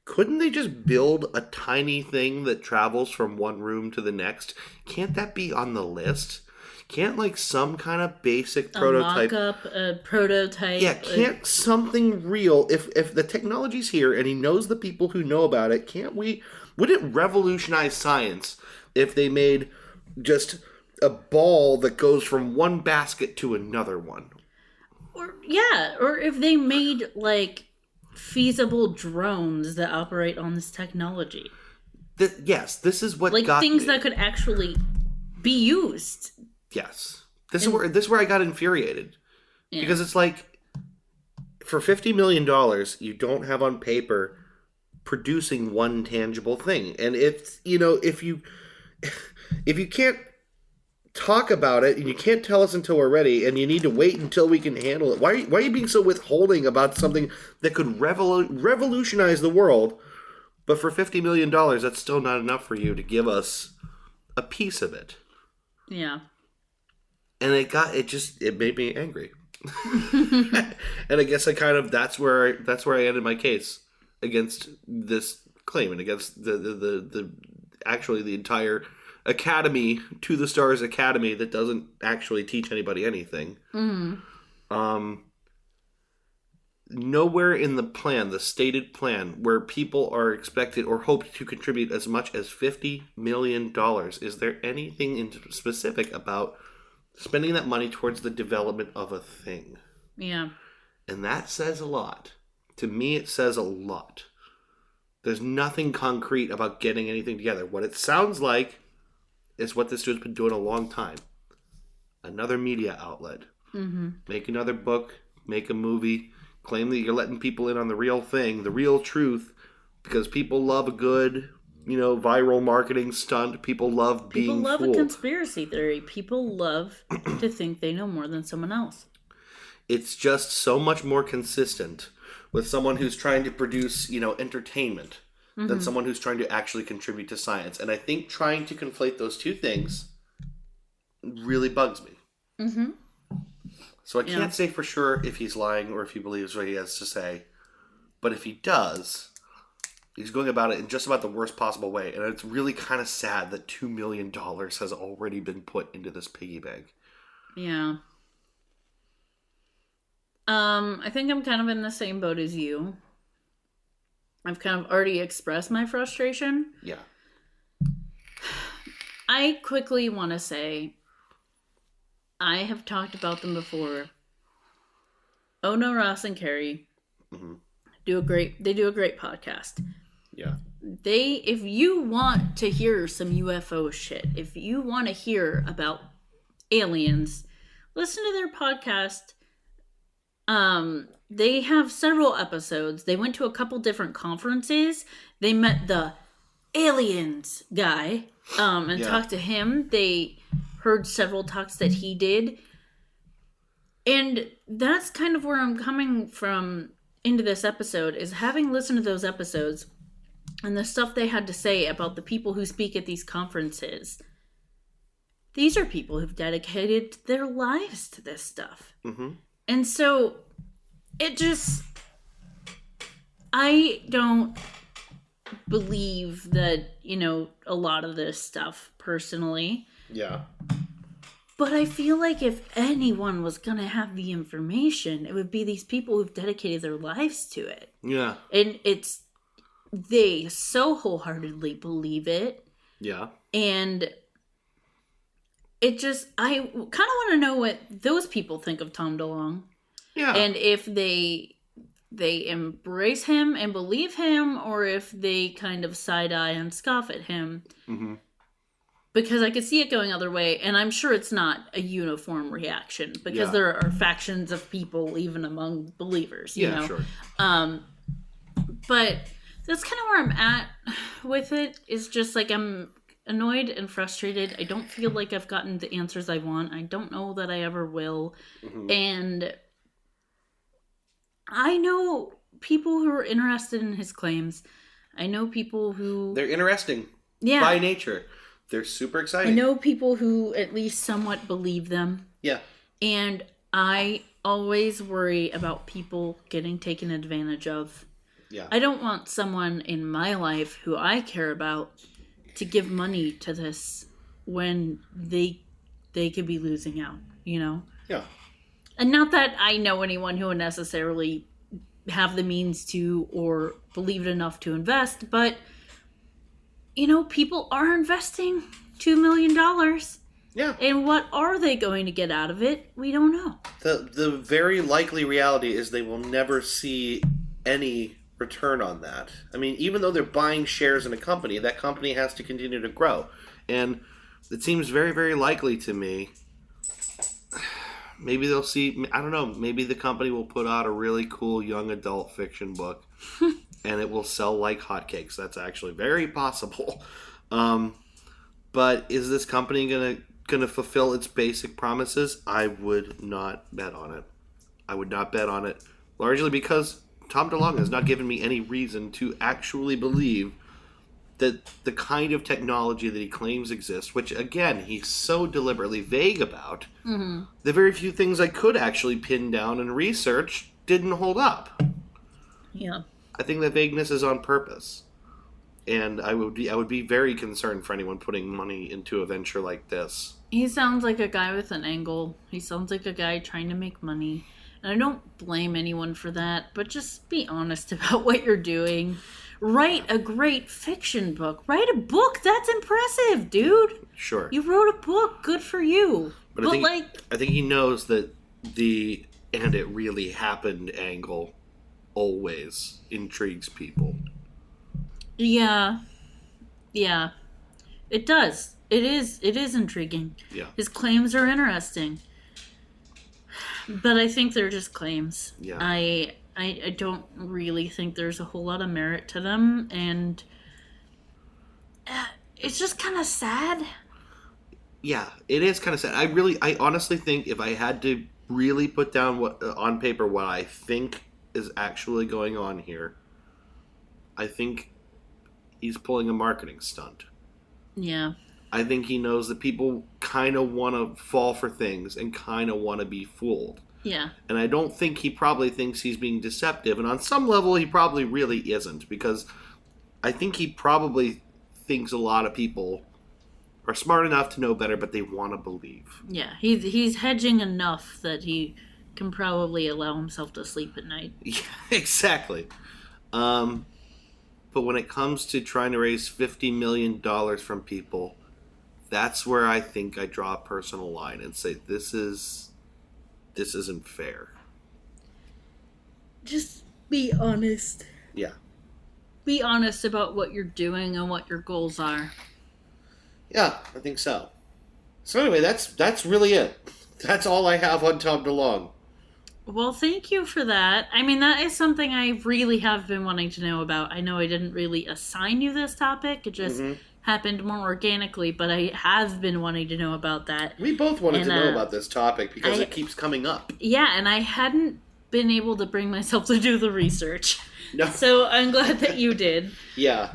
couldn't they just build a tiny thing that travels from one room to the next? Can't that be on the list? Can't some kind of basic prototype... A mock-up, a prototype... Yeah, can't something real... If the technology's here and he knows the people who know about it, can't we... Would it revolutionize science if they made just a ball that goes from one basket to another one? Or if they made, feasible drones that operate on this technology. Yes, this is what got things me. That could actually be used. Yes. This is where I got infuriated. Yeah. Because it's for $50 million, you don't have on paper producing one tangible thing. And if you can't talk about it and you can't tell us until we're ready and you need to wait until we can handle it, why are you being so withholding about something that could revolutionize the world, but for $50 million, that's still not enough for you to give us a piece of it? Yeah. And it made me angry. And I guess that's where I ended my case against this claim and against the entire Academy, To the Stars Academy, that doesn't actually teach anybody anything. Mm-hmm. Nowhere in the stated plan, where people are expected or hoped to contribute as much as $50 million, is there anything in specific about spending that money towards the development of a thing. Yeah. And that says a lot. To me, it says a lot. There's nothing concrete about getting anything together. What it sounds like is what this dude's been doing a long time. Another media outlet. Mm-hmm. Make another book, make a movie, claim that you're letting people in on the real thing, the real truth, because people love a good... viral marketing stunt. People love being fooled. People love a conspiracy theory. People love to think they know more than someone else. It's just so much more consistent with someone who's trying to produce, entertainment than someone who's trying to actually contribute to science. And I think trying to conflate those two things really bugs me. Mm-hmm. So I can't say for sure if he's lying or if he believes what he has to say. But if he does... he's going about it in just about the worst possible way. And it's really kind of sad that $2 million has already been put into this piggy bank. Yeah. I think I'm kind of in the same boat as you. I've kind of already expressed my frustration. Yeah. I quickly want to say, I have talked about them before. Ono, Ross, and Carrie do a great podcast. Yeah. if you want to hear some UFO shit, if you want to hear about aliens, listen to their podcast. They have several episodes. They went to a couple different conferences. They met the aliens guy, and talked to him. They heard several talks that he did. And that's kind of where I'm coming from into this episode, is having listened to those episodes and the stuff they had to say about the people who speak at these conferences. These are people who've dedicated their lives to this stuff. Mm-hmm. And so it just, I don't believe that, a lot of this stuff personally. Yeah. But I feel like if anyone was going to have the information, it would be these people who've dedicated their lives to it. Yeah. And they so wholeheartedly believe it. Yeah. And it just, I kind of want to know what those people think of Tom DeLonge. Yeah. And if they embrace him and believe him, or if they kind of side-eye and scoff at him. Mm-hmm. Because I could see it going other way, and I'm sure it's not a uniform reaction, because there are factions of people even among believers, you know? Sure. But that's kind of where I'm at with it, is just like I'm annoyed and frustrated. I don't feel like I've gotten the answers I want. I don't know that I ever will. Mm-hmm. And I know people who are interested in his claims. I know people who... They're interesting. Yeah. By nature. They're super exciting. I know people who at least somewhat believe them. Yeah. And I always worry about people getting taken advantage of. Yeah. I don't want someone in my life who I care about to give money to this when they could be losing out, Yeah. And not that I know anyone who would necessarily have the means to or believe it enough to invest, but people are investing $2 million. Yeah. And what are they going to get out of it? We don't know. The very likely reality is they will never see any return on that. I mean, even though they're buying shares in a company, that company has to continue to grow. And it seems very, very likely to me, maybe they'll see, I don't know, maybe the company will put out a really cool young adult fiction book and it will sell like hotcakes. That's actually very possible. But is this company gonna fulfill its basic promises? I would not bet on it. I would not bet on it, largely because Tom DeLonge has not given me any reason to actually believe that the kind of technology that he claims exists, which, again, he's so deliberately vague about, the very few things I could actually pin down and research didn't hold up. Yeah. I think that vagueness is on purpose. And I would be very concerned for anyone putting money into a venture like this. He sounds like a guy with an angle. He sounds like a guy trying to make money. And I don't blame anyone for that, but just be honest about what you're doing. Write a great fiction book. Write a book. That's impressive, dude. Sure. You wrote a book. Good for you. But I think he knows that the "and it really happened" angle always intrigues people. Yeah. Yeah. It does. It is intriguing. Yeah. His claims are interesting. But I think they're just claims. Yeah. I don't really think there's a whole lot of merit to them, and it's just kind of sad. Yeah, it is kind of sad. I honestly think if I had to really put down on paper what I think is actually going on here, I think he's pulling a marketing stunt. Yeah. I think he knows that people kind of want to fall for things and kind of want to be fooled. Yeah. And I don't think he probably thinks he's being deceptive. And on some level, he probably really isn't. Because I think he probably thinks a lot of people are smart enough to know better, but they want to believe. Yeah. He's hedging enough that he can probably allow himself to sleep at night. Yeah, exactly. But when it comes to trying to raise $50 million from people, that's where I think I draw a personal line and say, this isn't fair. Just be honest. Yeah. be honest about what you're doing and what your goals are. Yeah, I think so. So anyway, that's really it. That's all I have on Tom DeLonge. Well, thank you for that. I mean, that is something I really have been wanting to know about. I know I didn't really assign you this topic. It just happened more organically, but I have been wanting to know about that. We both wanted to know about this topic because it keeps coming up. Yeah, and I hadn't been able to bring myself to do the research. No. So I'm glad that you did. Yeah,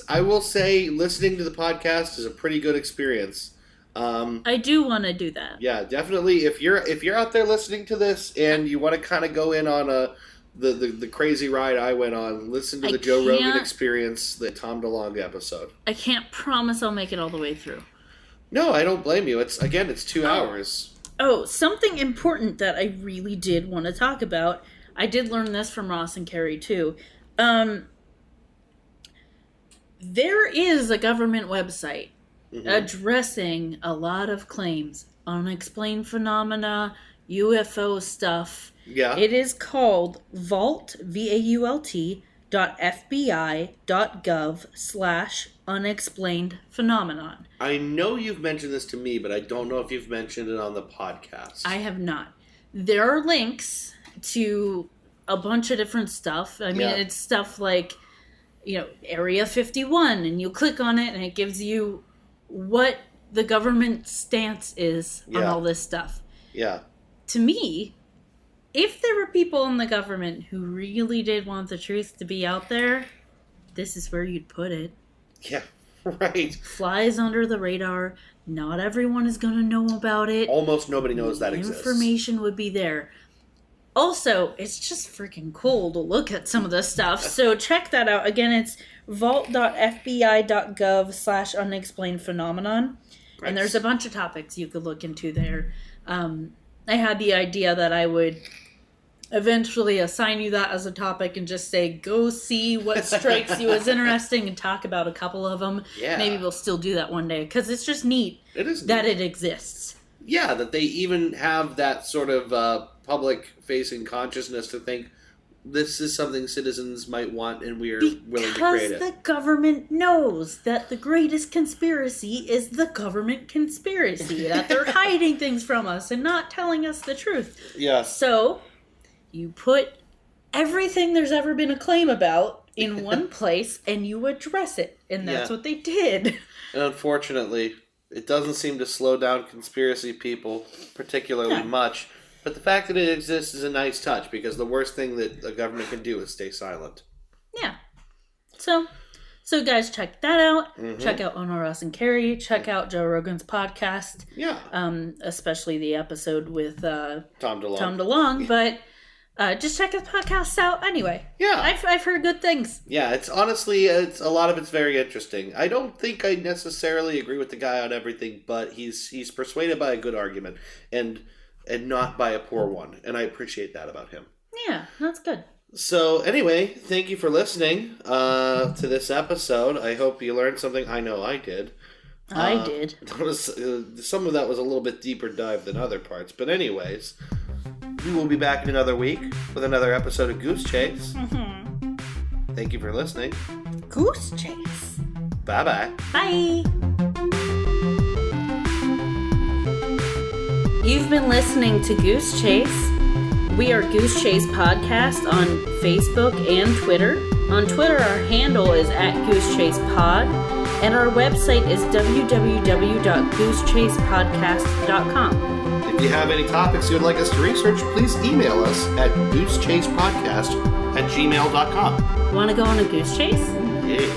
I will say, listening to the podcast is a pretty good experience. I do want to do that. Yeah, definitely. If you're out there listening to this and you want to kind of go in on the crazy ride I went on, listen to the Joe Rogan Experience, the Tom DeLonge episode. I can't promise I'll make it all the way through. No, I don't blame you. It's 2 hours. Oh, something important that I really did want to talk about. I did learn this from Ross and Carrie too. There is a government website addressing a lot of claims, unexplained phenomena, UFO stuff. Yeah. It is called vault, vault.fbi.gov/unexplained phenomenon. I know you've mentioned this to me, but I don't know if you've mentioned it on the podcast. I have not. There are links to a bunch of different stuff. I mean, it's stuff like, Area 51, and you click on it, and it gives you what the government stance is on all this stuff. Yeah. To me, if there were people in the government who really did want the truth to be out there, this is where you'd put it. Yeah, right. Flies under the radar. Not everyone is going to know about it. Almost nobody knows that exists. Information would be there. Also, it's just freaking cool to look at some of this stuff. So check that out. Again, it's vault.fbi.gov/unexplained phenomenon. Nice. And there's a bunch of topics you could look into there. I had the idea that I would eventually assign you that as a topic and just say, go see what strikes you as interesting and talk about a couple of them. Yeah. Maybe we'll still do that one day because it's just neat that it exists. Yeah, that they even have that sort of public-facing consciousness to think this is something citizens might want and we are willing to create it. Because the government knows that the greatest conspiracy is the government conspiracy, that they're hiding things from us and not telling us the truth. Yeah. So, you put everything there's ever been a claim about in one place and you address it. And that's what they did. And unfortunately, it doesn't seem to slow down conspiracy people particularly much. But the fact that it exists is a nice touch because the worst thing that the government can do is stay silent. Yeah. So guys, check that out. Mm-hmm. Check out Honor Ross and Carrie. Check out Joe Rogan's podcast. Yeah. Especially the episode with Tom DeLonge. Tom DeLonge. But just check his podcast out anyway. Yeah. I've heard good things. Yeah, it's honestly, a lot of it's very interesting. I don't think I necessarily agree with the guy on everything, but he's persuaded by a good argument and not by a poor one. And I appreciate that about him. Yeah, that's good. So anyway, thank you for listening to this episode. I hope you learned something. I know I did. I did. Some of that was a little bit deeper dive than other parts. But anyways, we will be back in another week with another episode of Goose Chase. Mm-hmm. Thank you for listening. Goose Chase. Bye-bye. Bye. You've been listening to Goose Chase. We are Goose Chase Podcast on Facebook and Twitter. On Twitter, our handle is @GooseChasePod, and our website is www.goosechasepodcast.com. If you have any topics you would like us to research, please email us at goosechasepodcast@gmail.com. Want to go on a goose chase? Yeah.